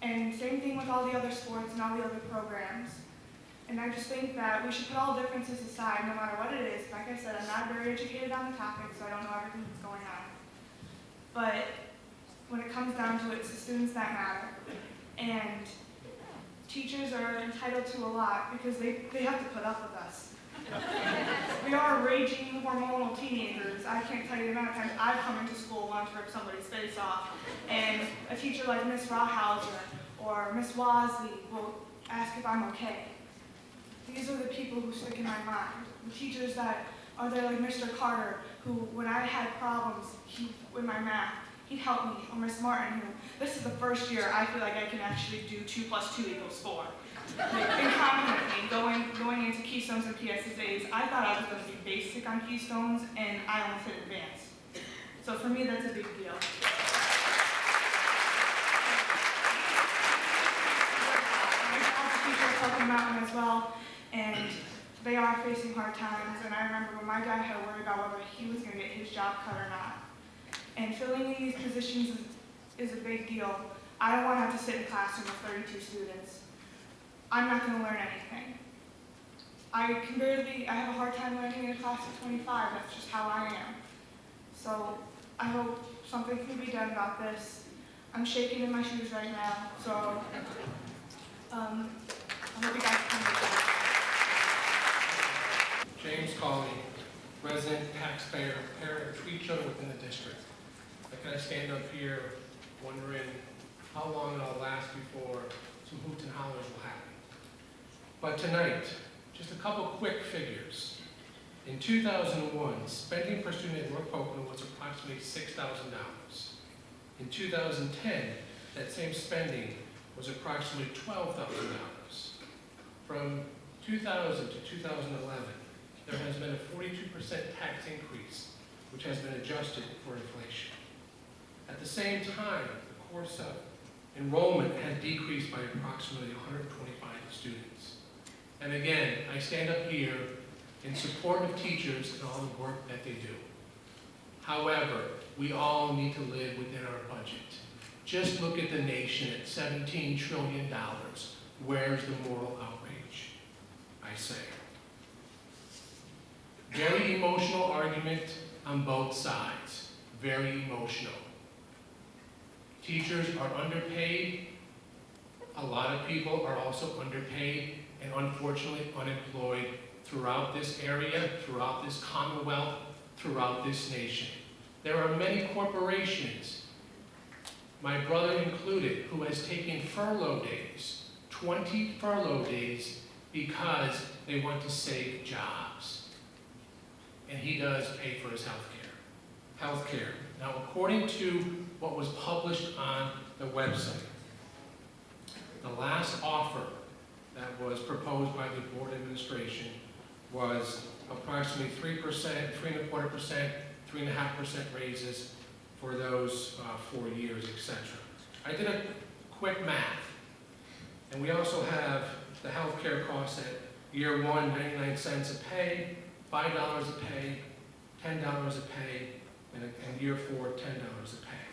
And same thing with all the other sports and all the other programs. And I just think that we should put all differences aside, no matter what it is. Like I said, I'm not very educated on the topic, so I don't know everything that's going on. but when it comes down to it, it's the students that matter. And teachers are entitled to a lot because they have to put up with us. We are raging, hormonal teenagers. I can't tell you the amount of times I've come into school wanting to rip somebody's face off, and a teacher like Miss Rawhauser or Miss Wasley will ask if I'm okay. These are the people who stick in my mind. The teachers that are there like Mr. Carter, who when I had problems with my math, he'd help me, or Miss Martin, who this is the first year I feel like I can actually do 2 + 2 = 4. Incompetently, going into Keystones and PSSAs, I thought I was going to be basic on Keystones, and I almost hit advanced. So for me, that's a big deal. My dad's a teacher at Pocono Mountain as well, and they are facing hard times. And I remember when my dad had to worry about whether he was going to get his job cut or not. And filling in these positions is a big deal. I don't want to have to sit in a classroom with 32 students. I'm not going to learn anything. I have a hard time learning in a class of 25. That's just how I am. So I hope something can be done about this. I'm shaking in my shoes right now, so I hope you guys can make that. James Cawley, resident, taxpayer, parent of 3 children within the district. I kind of stand up here wondering how long it'll last before some hoots and hollers will happen. But tonight, just a couple quick figures. In 2001, spending per student at North Pocono was approximately $6,000. In 2010, that same spending was approximately $12,000. From 2000 to 2011, there has been a 42% tax increase, which has been adjusted for inflation. At the same time, the course of enrollment has decreased by approximately 125 students. And again, I stand up here in support of teachers and all the work that they do. However, we all need to live within our budget. Just look at the nation at $17 trillion. Where's the moral outrage? I say. Very emotional argument on both sides. Very emotional. Teachers are underpaid. A lot of people are also underpaid and unfortunately unemployed throughout this area, throughout this Commonwealth, throughout this nation. There are many corporations, my brother included, who has taken furlough days, 20 furlough days, because they want to save jobs. And he does pay for his health care. Now, according to what was published on the website, the last offer that was proposed by the board administration was approximately 3%, 3.25%, 3.5% raises for those 4 years, etc. I did a quick math, and we also have the health care costs at year 1, 99 cents a pay, $5 a pay, $10 a pay, and year 4, $10 a pay.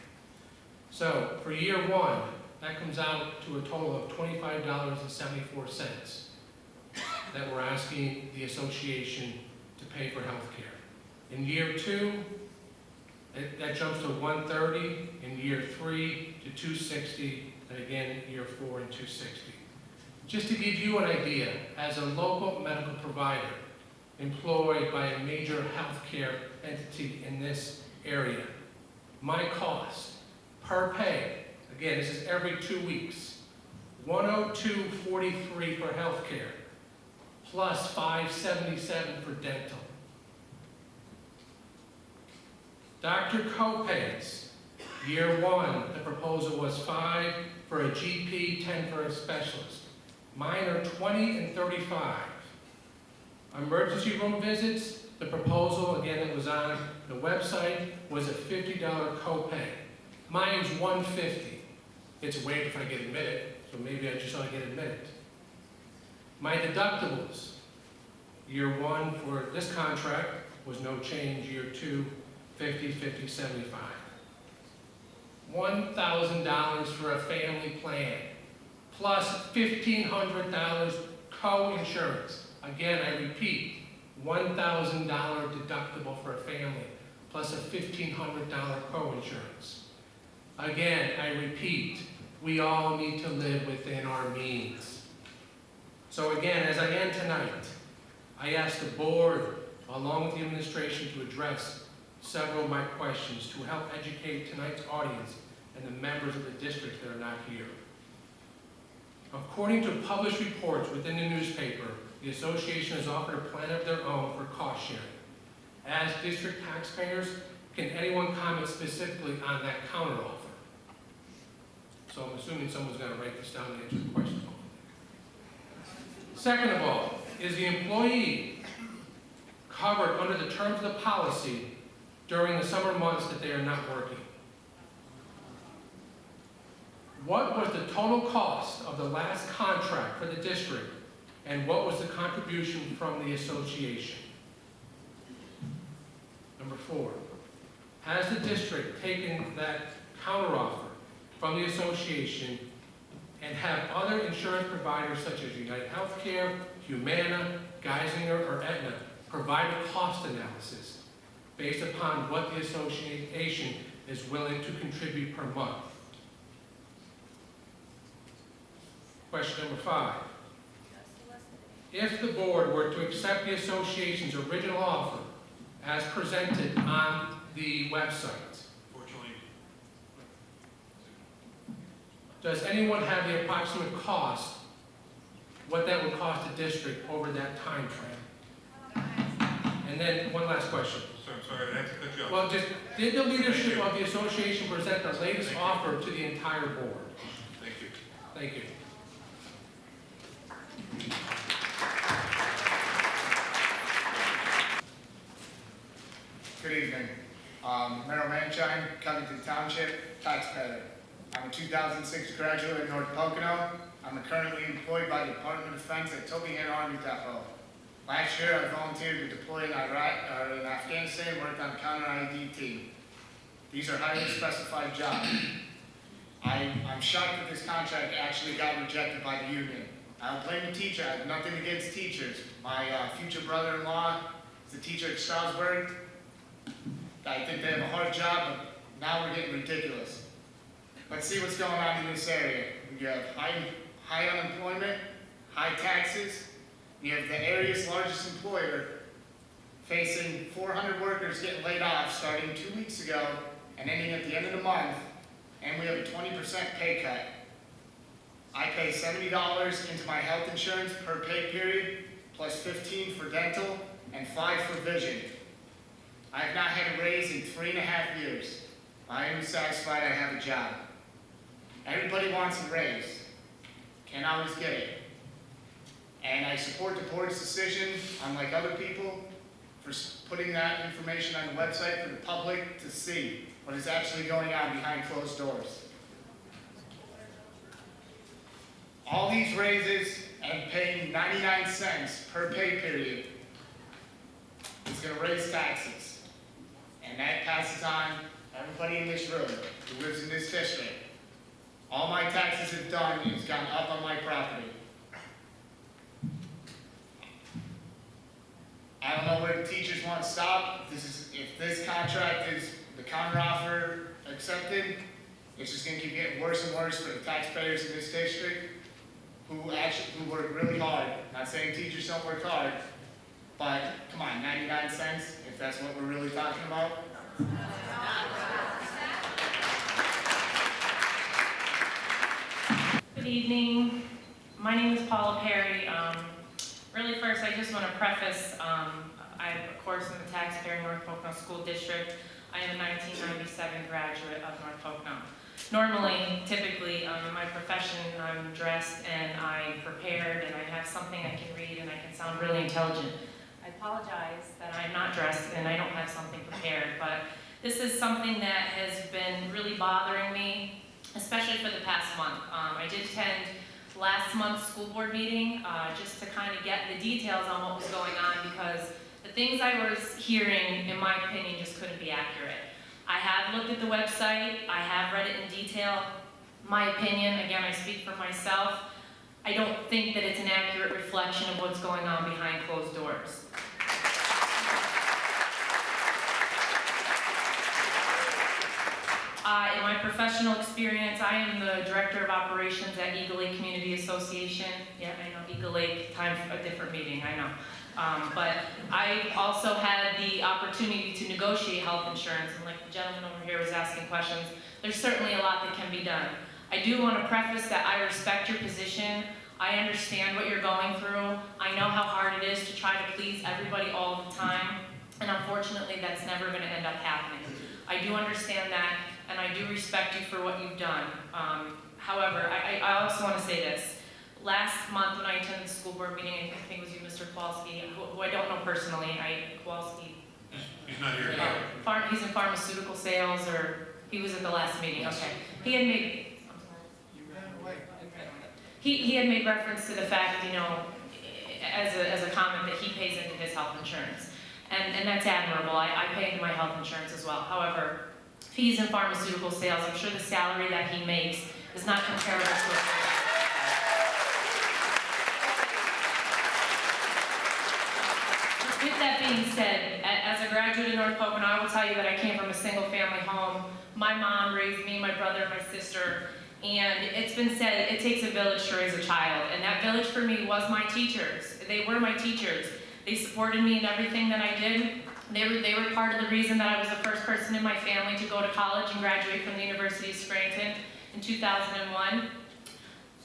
So for year 1, that comes out to a total of $25.74 that we're asking the association to pay for health care. In year 2, that jumps to $130, in year 3 to $260, and again, year 4 and $260. Just to give you an idea, as a local medical provider employed by a major healthcare entity in this area, my cost per pay, again, this is every 2 weeks, $102.43 for health care, plus $577 for dental. Doctor copays, year 1, the proposal was $5 for a GP, $10 for a specialist. Mine are $20 and $35. Emergency room visits, the proposal, again, it was on the website, was a $50 copay. Mine is $150. It's waived if I get admitted, so maybe I just ought to get admitted. My deductibles, year 1 for this contract was no change, year 2, $50, $50, $75. $1,000 for a family plan, plus $1,500 co-insurance. Again, I repeat, $1,000 deductible for a family, plus a $1,500 co-insurance. Again, I repeat, we all need to live within our means. So again, as I end tonight, I ask the board, along with the administration, to address several of my questions to help educate tonight's audience and the members of the district that are not here. According to published reports within the newspaper, the association has offered a plan of their own for cost sharing. As district taxpayers, can anyone comment specifically on that counteroffer? So I'm assuming someone's going to write this down and answer the question. Second of all, is the employee covered under the terms of the policy during the summer months that they are not working? What was the total cost of the last contract for the district, and what was the contribution from the association? Number 4, has the district taken that counteroffer from the association and have other insurance providers such as United Healthcare, Humana, Geisinger, or Aetna provide a cost analysis based upon what the association is willing to contribute per month? Question number 5. If the board were to accept the association's original offer as presented on the website, Fortunately, does anyone have the approximate cost, what that would cost the district over that time frame? And then one last question. sorry, I have to cut you off. Well, did the leadership of the association present the latest offer to the entire board? Thank you. Thank you. Good evening. Merrill Manshine, Covington Township, taxpayer. I'm a 2006 graduate in North Pocono. I'm currently employed by the Department of Defense at Tobyhanna Army Depot. Last year, I volunteered to deploy in Afghanistan and worked on the counter-IED team. These are highly specified jobs. I'm shocked that this contract actually got rejected by the union. I don't blame the teacher. I have nothing against teachers. My future brother-in-law is a teacher at Strasbourg. I think they have a hard job, but now we're getting ridiculous. Let's see what's going on in this area. We have high unemployment, high taxes. We have the area's largest employer facing 400 workers getting laid off starting 2 weeks ago and ending at the end of the month, and we have a 20% pay cut. I pay $70 into my health insurance per pay period, plus $15 for dental and $5 for vision. I have not had a raise in 3.5 years. I am satisfied I have a job. Everybody wants a raise. Can't always get it. And I support the board's decision, unlike other people, for putting that information on the website for the public to see what is actually going on behind closed doors. All these raises and paying 99 cents per pay period is going to raise taxes. And that passes on everybody in this room who lives in this district. All my taxes have done is gone up on my property. I don't know where the teachers want to stop. If this contract is the counteroffer accepted, it's just going to keep getting worse and worse for the taxpayers in this district who work really hard. Not saying teachers don't work hard, but come on, 99 cents, if that's what we're really talking about. Good evening. My name is Paula Perry. Really first, I just want to preface, I, of course, am a taxpayer in North Pocono School District. I am a 1997 graduate of North Pocono. Normally, typically, in my profession, I'm dressed and I'm prepared and I have something I can read and I can sound really intelligent. I apologize that I'm not dressed and I don't have something prepared, but this is something that has been really bothering me, especially for the past month. I did attend last month's school board meeting just to kind of get the details on what was going on, because the things I was hearing, in my opinion, just couldn't be accurate. I have looked at the website, I have read it in detail. My opinion, again, I speak for myself, I don't think that it's an accurate reflection of what's going on behind closed doors. In my professional experience, I am the Director of Operations at Eagle Lake Community Association. Yeah, I know, Eagle Lake, time for a different meeting, I know. But I also had the opportunity to negotiate health insurance, and like the gentleman over here was asking questions, there's certainly a lot that can be done. I do want to preface that I respect your position. I understand what you're going through. I know how hard it is to try to please everybody all the time, and unfortunately that's never going to end up happening. I do understand that, and I do respect you for what you've done. However, I also want to say this. Last month when I attended the school board meeting, I think it was you, Mr. Kowalski, who I don't know personally, Kowalski. He's not here. He's in pharmaceutical sales, or he was at the last meeting, okay. He had made, he had made reference to the fact, you know, as a comment that he pays into his health insurance. And that's admirable. I pay into my health insurance as well. However, if he's in pharmaceutical sales, I'm sure the salary that he makes is not comparable to a With that being said, as a graduate in North Pocono, I will tell you that I came from a single family home. My mom raised me, my brother, my sister, and it's been said it takes a village to raise a child. And that village for me was my teachers. They were my teachers. They supported me in everything that I did. They were part of the reason that I was the first person in my family to go to college and graduate from the University of Scranton in 2001.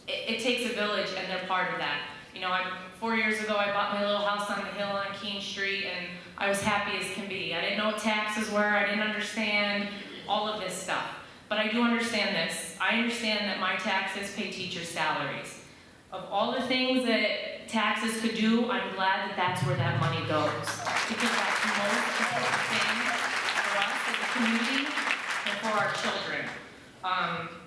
It takes a village, and they're part of that. You know, 4 years ago, I bought my little house on the hill on Keene Street, and I was happy as can be. I didn't know what taxes were. I didn't understand all of this stuff. But I do understand this. I understand that my taxes pay teachers' salaries. Of all the things that taxes could do, I'm glad that that's where that money goes. Because that's the most important thing for us as a community and for our children.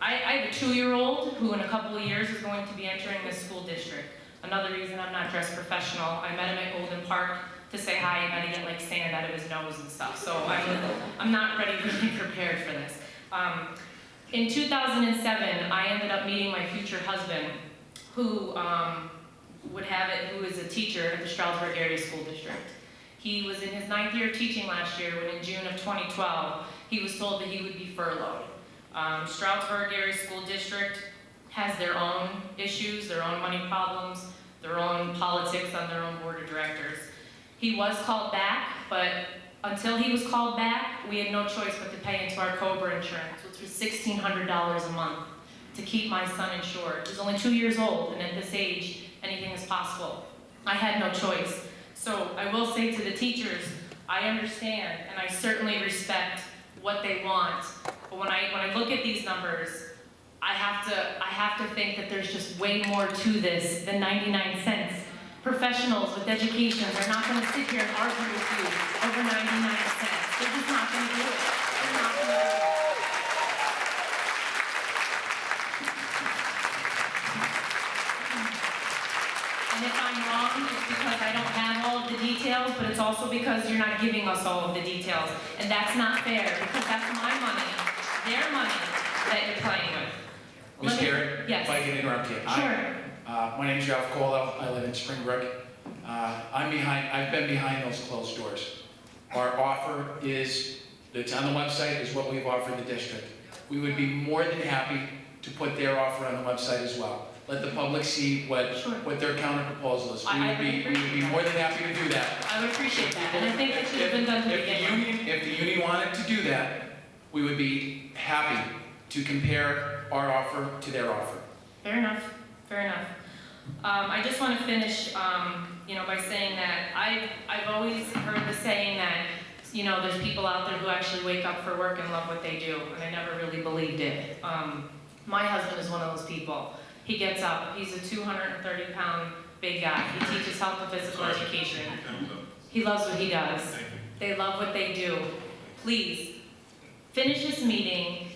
I have a 2-year-old who in a couple of years is going to be entering this school district. Another reason I'm not dressed professional, I met him at Golden Park to say hi and had to get like sand out of his nose and stuff. So I'm not really prepared for this. In 2007, I ended up meeting my future husband, who who is a teacher at the Stroudsburg Area School District. He was in his 9th year of teaching last year when in June of 2012, he was told that he would be furloughed. Stroudsburg Area School District has their own issues, their own money problems, their own politics on their own board of directors. He was called back, but until he was called back, we had no choice but to pay into our COBRA insurance, which was $1,600 a month to keep my son insured. He was only 2 years old, and at this age, anything is possible. I had no choice. So I will say to the teachers, I understand, and I certainly respect what they want. But when I look at these numbers, I have to think that there's just way more to this than 99 cents. Professionals with educations are not going to sit here and argue with you over 99 cents. They're just not going to do it. They're not going to do it. And if I'm wrong, it's because I don't have all of the details, but it's also because you're not giving us all of the details. And that's not fair, because that's my money, their money, that you're playing with. Ms. Garrett, yes. if I can interrupt you. Sure. My name is Ralph Colo. I live in Springbrook. I've been behind those closed doors. Our offer that's on the website is what we've offered the district. We would be more than happy to put their offer on the website as well. Let the public see what their counter proposal is. We would be more than happy to do that. I would appreciate that, and I think that should have been done to begin with. If the union wanted to do that, we would be happy to compare our offer to their offer. Fair enough, fair enough. I just want to finish, by saying that I've always heard the saying that, there's people out there who actually wake up for work and love what they do, and I never really believed it. My husband is one of those people. He gets up, he's a 230-pound big guy. He teaches health and physical education. He loves what he does. They love what they do. Please, finish this meeting,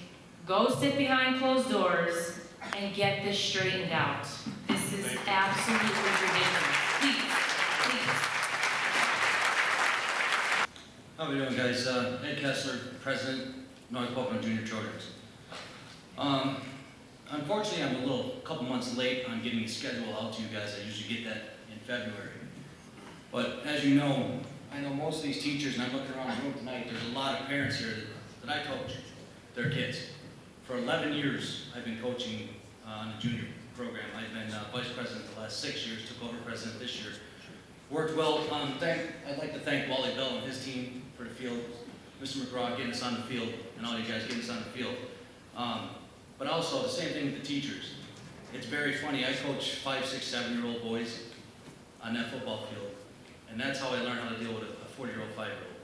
go sit behind closed doors, and get this straightened out. This is absolutely ridiculous. Please, please. How are we doing, guys? Ed Kessler, President, North Pocono Junior Trojans. Unfortunately, I'm a couple months late on getting a schedule out to you guys. I usually get that in February. But as you know, I know most of these teachers, and I'm looking around the room tonight, there's a lot of parents here that I coach. their kids. For 11 years, I've been coaching on the junior program. I've been vice president the last 6 years, took over president this year. Worked well. I'd like to thank Wally Bell and his team for the field, Mr. McGraw getting us on the field, and all you guys getting us on the field. But also, the same thing with the teachers. It's very funny. I coach 5, 6, 7-year-old boys on that football field, and that's how I learned how to deal with a 40-year-old, 5-year-old.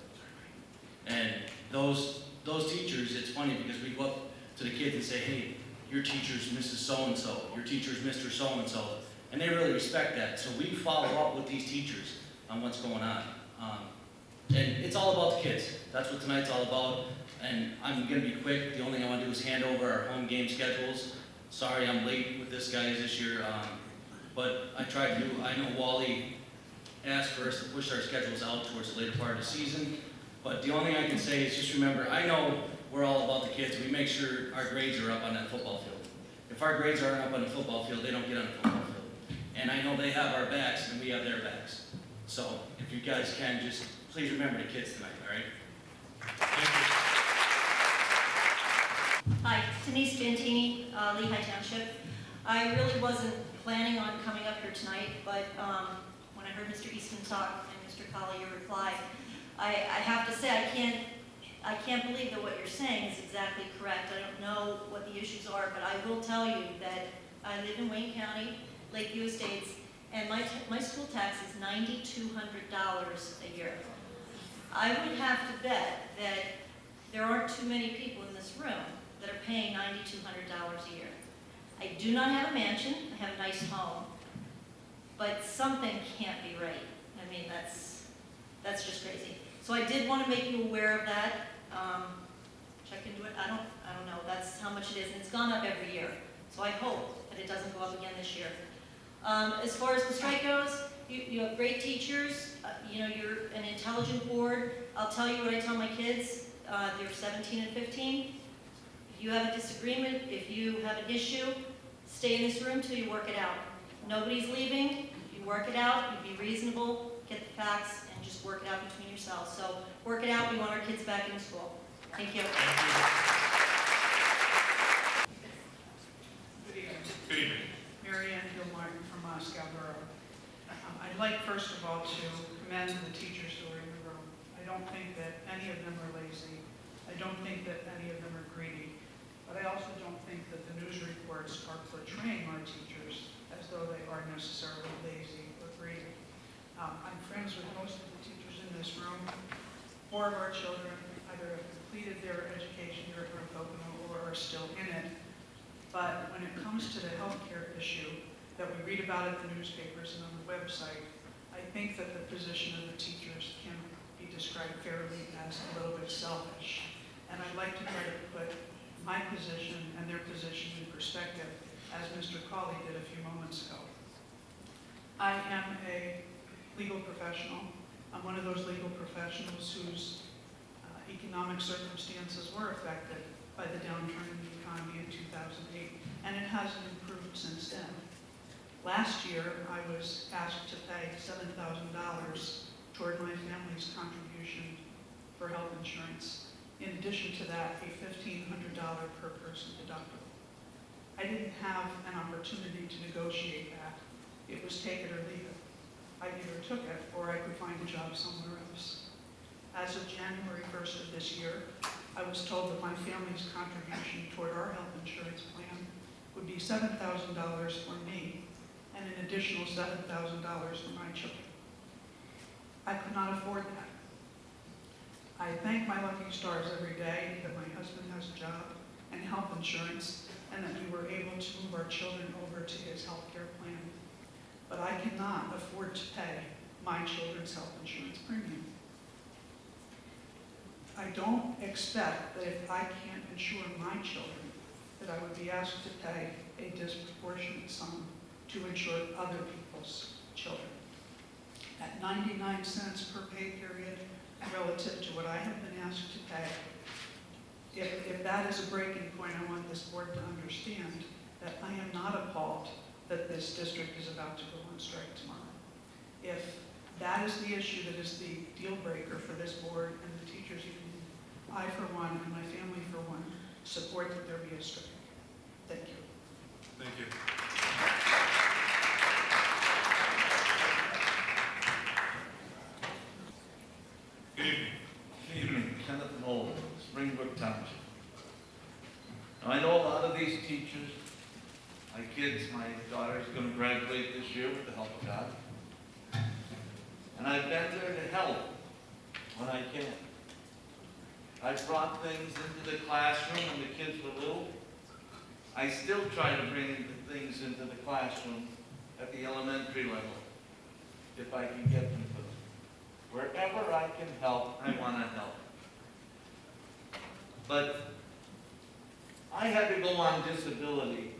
And those teachers, it's funny because we go up to the kids and say, hey, your teacher's Mrs. So-and-so, your teacher's Mr. So-and-so, and they really respect that. So we follow up with these teachers on what's going on. And it's all about the kids. That's what tonight's all about. And I'm gonna be quick. The only thing I wanna do is hand over our home game schedules. Sorry I'm late with this, guys, this year. But I tried to do, I know Wally asked for us to push our schedules out towards the later part of the season. But the only thing I can say is just remember, I know we're all about the kids. We make sure our grades are up on that football field. If our grades aren't up on the football field, they don't get on the football field. And I know they have our backs and we have their backs. So if you guys can, just please remember the kids tonight, all right? Hi, Denise Fantini, Lehigh Township. I really wasn't planning on coming up here tonight, but when I heard Mr. Eastman talk and Mr. Collier reply, I have to say I can't believe that what you're saying is exactly correct. I don't know what the issues are, but I will tell you that I live in Wayne County, Lakeview Estates, and my school tax is $9,200 a year. I would have to bet that there aren't too many people in this room that are paying $9,200 a year. I do not have a mansion, I have a nice home, but something can't be right. I mean, that's just crazy. So I did want to make you aware of that. Check into it. I don't know. That's how much it is, and it's gone up every year. So I hope that it doesn't go up again this year. As far as the strike goes, you have great teachers. You know, you're an intelligent board. I'll tell you what I tell my kids. They're 17 and 15. If you have a disagreement, if you have an issue, stay in this room till you work it out. Nobody's leaving. You work it out. You be reasonable. Get the facts and just work it out between yourselves. So work it out. We want our kids back in school. Thank you. Good evening. Mary Ann Gilmartin from Scarborough. I'd like, first of all, to commend the teachers who are in the room. I don't think that any of them are lazy. I don't think that any of them are greedy. But I also don't think that the news reports are portraying our teachers as though they are necessarily lazy or greedy. I'm friends with most of the teachers in this room. 4 of our children either have completed their education here at North Pocono or are still in it. But when it comes to the healthcare issue that we read about in the newspapers and on the website, I think that the position of the teachers can be described fairly as a little bit selfish. And I'd like to try to put my position and their position in perspective, as Mr. Colley did a few moments ago. I am a legal professional. I'm one of those legal professionals whose economic circumstances were affected by the downturn in the economy in 2008, and it hasn't improved since then. Last year, I was asked to pay $7,000 toward my family's contribution for health insurance. In addition to that, a $1,500 per person deductible. I didn't have an opportunity to negotiate that. It was take it or leave it. I either took it or I could find a job somewhere else. As of January 1st of this year, I was told that my family's contribution toward our health insurance plan would be $7,000 for me and an additional $7,000 for my children. I could not afford that. I thank my lucky stars every day that my husband has a job and health insurance and that we were able to move our children over to his health care plan. But I cannot afford to pay my children's health insurance premium. I don't expect that if I can't insure my children, that I would be asked to pay a disproportionate sum to insure other people's children. At 99 cents per pay period, relative to what I have been asked to pay, if that is a breaking point, I want this board to understand that I am not appalled that this district is about to go on strike tomorrow. If that is the issue that is the deal breaker for this board and the teachers union, I, for one, and my family, for one, support that there be a strike. Thank you. Thank you. Good evening. Good evening, Kenneth Nolan, Springbrook Township. Now, I know a lot of these teachers, my kids, my daughter's going to graduate this year with the help of God. And I've been there to help when I can. I've brought things into the classroom when the kids were little. I still try to bring the things into the classroom at the elementary level, if I can get them to them. Wherever I can help, I want to help. But I had to go on disability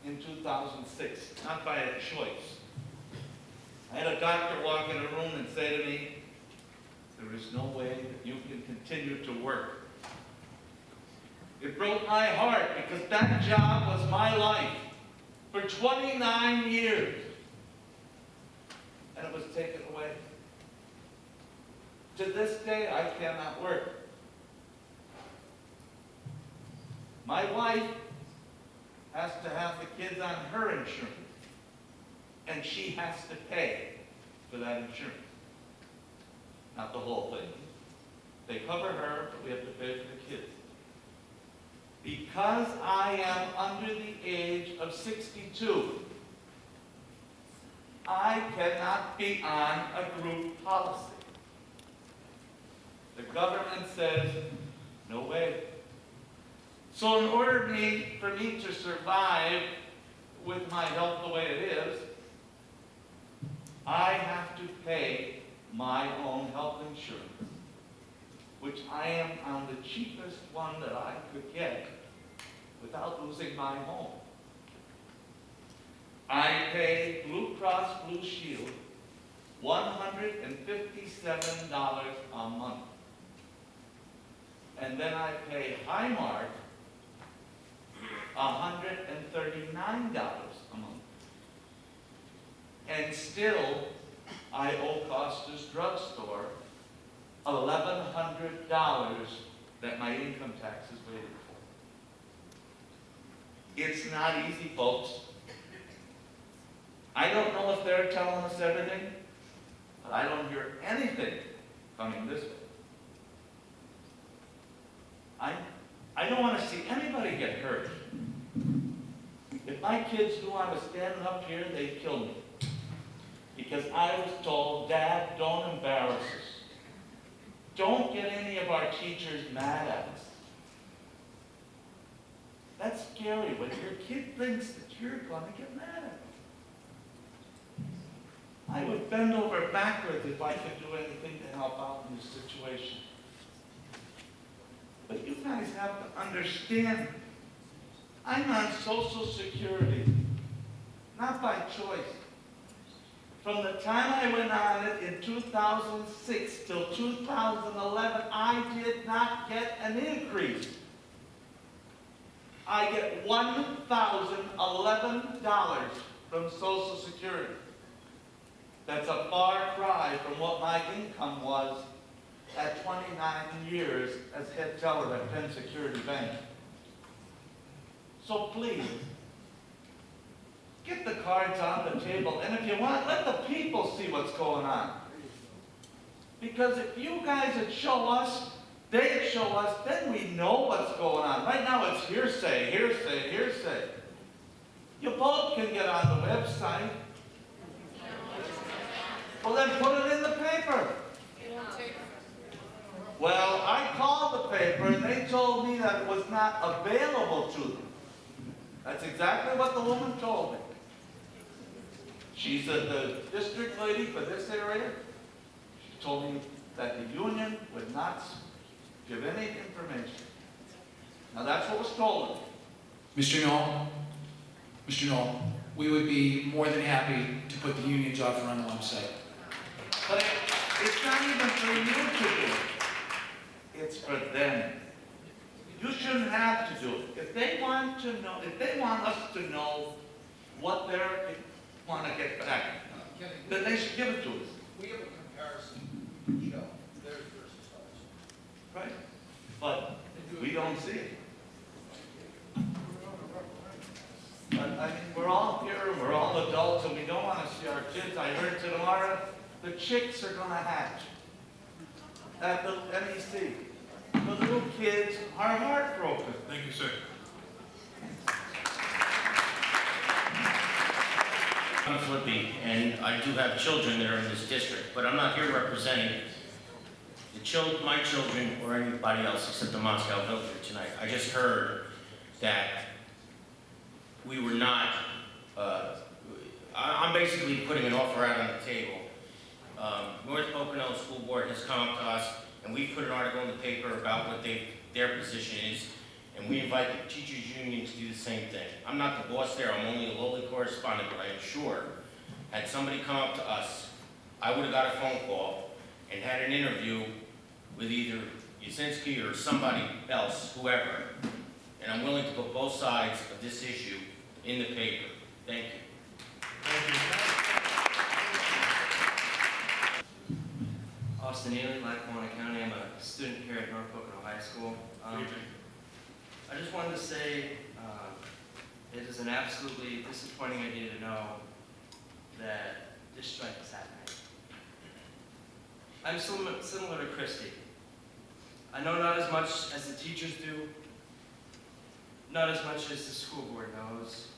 in 2006, not by a choice. I had a doctor walk in a room and say to me, "There is no way that you can continue to work." It broke my heart because that job was my life for 29 years. And it was taken away. To this day, I cannot work. My wife has to have the kids on her insurance, and she has to pay for that insurance. Not the whole thing. They cover her, but we have to pay for the kids. Because I am under the age of 62, I cannot be on a group policy. The government says, no way. So in order for me to survive with my health the way it is, I have to pay my own health insurance, which I am on the cheapest one that I could get without losing my home. I pay Blue Cross Blue Shield $157 a month. And then I pay Highmark $139 a month. And still, I owe Costa's Drugstore $1,100 that my income tax is waiting for. It's not easy, folks. I don't know if they're telling us everything, but I don't hear anything coming this way. I don't want to see anybody get hurt. If my kids knew I was standing up here, they'd kill me. Because I was told, "Dad, don't embarrass us. Don't get any of our teachers mad at us." That's scary when your kid thinks that you're going to get mad at them. I would bend over backwards if I could do anything to help out in this situation. But you guys have to understand, I'm on Social Security, not by choice. From the time I went on it in 2006 till 2011, I did not get an increase. I get $1,011 from Social Security. That's a far cry from what my income was at 29 years as head teller at Penn Security Bank. So please, get the cards on the table, and if you want, let the people see what's going on. Because if you guys would show us, they'd show us, then we know what's going on. Right now it's hearsay, hearsay, hearsay. You both can get on the website. Well, then put it in the paper. Well, I called the paper and they told me that it was not available to them. That's exactly what the woman told me. She's the district lady for this area. She told me that the union would not give any information. Now that's what was told me. Mr. Knoll, we would be more than happy to put the union's offer on the website. But it's not even for you to do it. It's for them. You shouldn't have to do it. If they want to know, if they want us to know what they want to get back, then they should give it to us. We have a comparison show, theirs versus ours. Right? But we don't see it. I mean, we're all here, and we're all adults, and we don't want to see our kids. I heard tomorrow, the chicks are gonna hatch at the NEC. The little kids are heartbroken. Thank you, sir. I'm Flippy, and I do have children that are in this district, but I'm not here representing my children or anybody else except the Moscow Village tonight. I just heard that we were not, I'm basically putting an offer out on the table. North Pocono School Board has come up to us, and we've put an article in the paper about what their position is, and we invite the teachers union to do the same thing. I'm not the boss there, I'm only a lowly correspondent, but I am sure, had somebody come up to us, I would have got a phone call and had an interview with either Yasinski or somebody else, whoever, and I'm willing to put both sides of this issue in the paper. Thank you. Austin Ely, Lackawanna County. I'm a student here at North Pocono High School. I just wanted to say it is an absolutely disappointing idea to know that this strike is happening. I'm similar to Christy. I know not as much as the teachers do, not as much as the school board knows.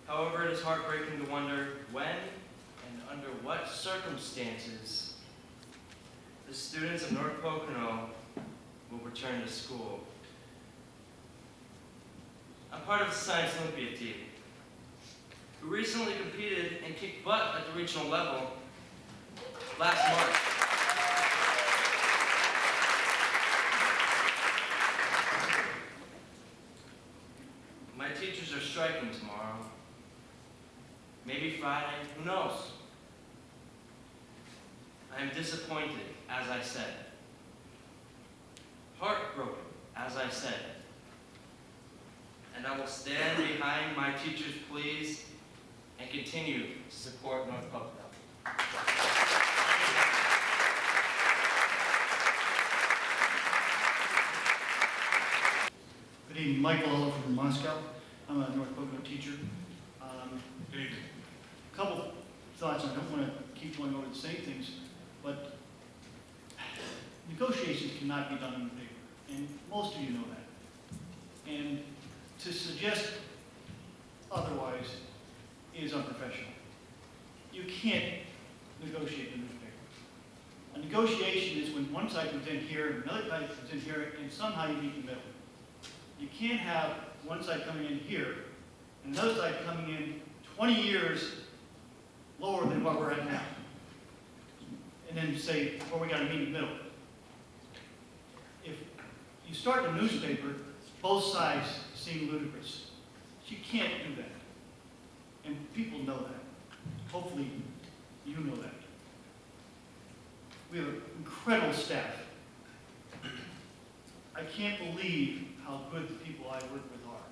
However, it is heartbreaking to wonder when and under what circumstances the students of North Pocono will return to school. I'm part of the Science Olympiad team, who recently competed and kicked butt at the regional level last March. My teachers are striking tomorrow. Maybe Friday, who knows? I am disappointed, as I said. Heartbroken, as I said. And I will stand behind my teachers' pleas and continue to support North Pocono. Good evening, Michael Oliver from Moscow. I'm a North Pocono teacher. Good evening. A couple thoughts. I don't want to keep going over the same things, but negotiations cannot be done on the paper, and most of you know that. And to suggest otherwise is unprofessional. You can't negotiate the newspaper. A negotiation is when one side comes in here and another side comes in here, and somehow you meet in the middle. You can't have one side coming in here and another side coming in 20 years lower than what we're at now. And then say, well, we got to meet in the middle. If you start a newspaper, both sides seem ludicrous. You can't do that. And people know that. Hopefully, you know that. We have an incredible staff. I can't believe how good the people I work with are.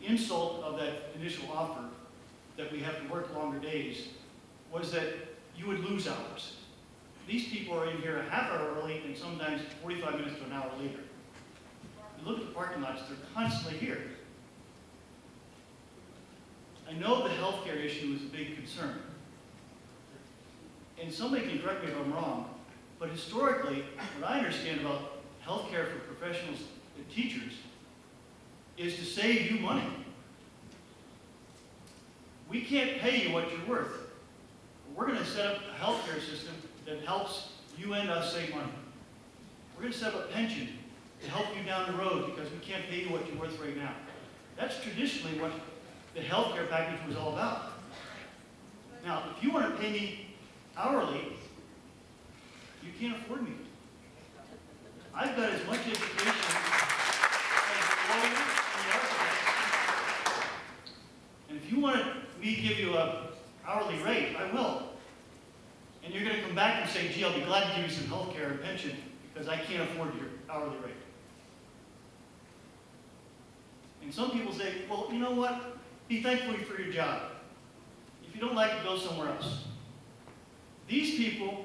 The insult of that initial offer that we have to work longer days was that you would lose hours. These people are in here a half hour early and sometimes 45 minutes to an hour later. You look at the parking lots, they're constantly here. I know the healthcare issue is a big concern. And somebody can correct me if I'm wrong, but historically, what I understand about healthcare for professionals and teachers is to save you money. We can't pay you what you're worth. We're going to set up a healthcare system that helps you and us save money. We're going to set up a pension to help you down the road because we can't pay you what you're worth right now. That's traditionally what the healthcare package was all about. Now, if you want to pay me hourly, you can't afford me. I've got as much education as a lawyer and the architect. And if you want me to give you an hourly rate, I will. And you're going to come back and say, gee, I'll be glad to give you some health care and pension because I can't afford your hourly rate. And some people say, well, you know what? Be thankful for your job. If you don't like it, go somewhere else. These people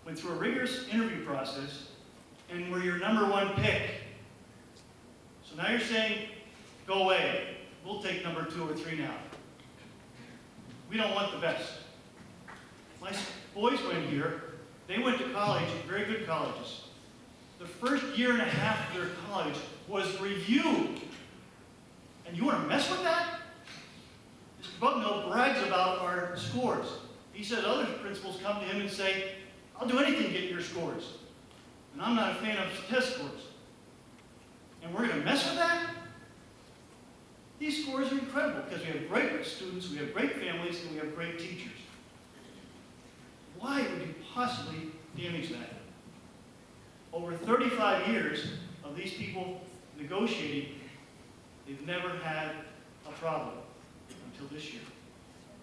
went through a rigorous interview process and were your #1 pick. So now you're saying, go away. we'll take number 2 or 3 now. We don't want the best. My boys went here, they went to college, very good colleges. The first year and a half of their college was review. And you want to mess with that? Mr. Pocono brags about our scores. He says other principals come to him and say, I'll do anything to get your scores. And I'm not a fan of test scores. And we're going to mess with that? These scores are incredible because we have great students, we have great families, and we have great teachers. Why would you possibly damage that? Over 35 years of these people negotiating, they've never had a problem until this year.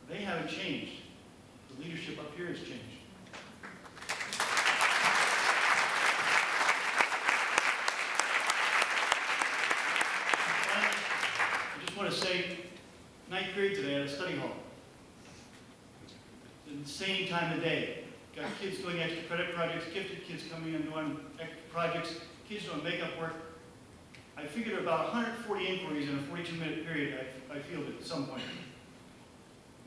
They haven't changed. The leadership up here has changed. I just want to say, ninth period today at a study hall. It's the same time of day. Got kids doing extra credit projects, gifted kids coming and doing extra projects, kids doing makeup work. I figured about 140 inquiries in a 42-minute period I fielded at some point.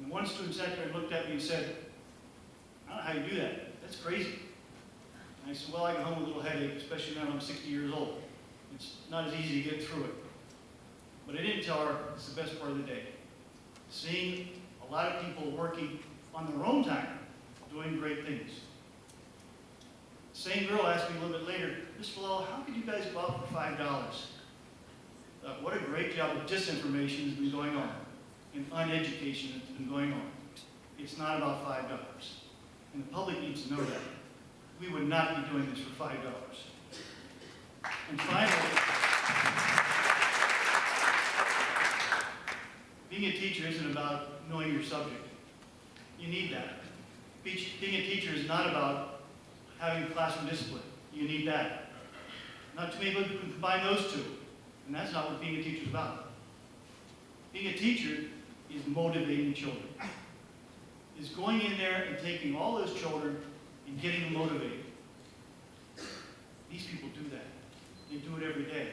And one student sat there and looked at me and said, I don't know how you do that. That's crazy. And I said, well, I get home with a little headache, especially now I'm 60 years old. It's not as easy to get through it. But I didn't tell her it's the best part of the day. Seeing a lot of people working on their own time, doing great things. Same girl asked me a little bit later, Ms. Falella, how could you guys go out for $5? What a great job of disinformation has been going on, and uneducation has been going on. It's not about $5. And the public needs to know that. We would not be doing this for $5. And finally, being a teacher isn't about knowing your subject. You need that. Being a teacher is not about having classroom discipline. You need that. Not too many people can combine those two. And that's not what being a teacher is about. Being a teacher is motivating children. Is going in there and taking all those children and getting them motivated. These people do that. They do it every day.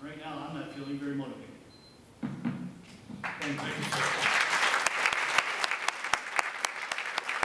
Right now, I'm not feeling very motivated. Thank you.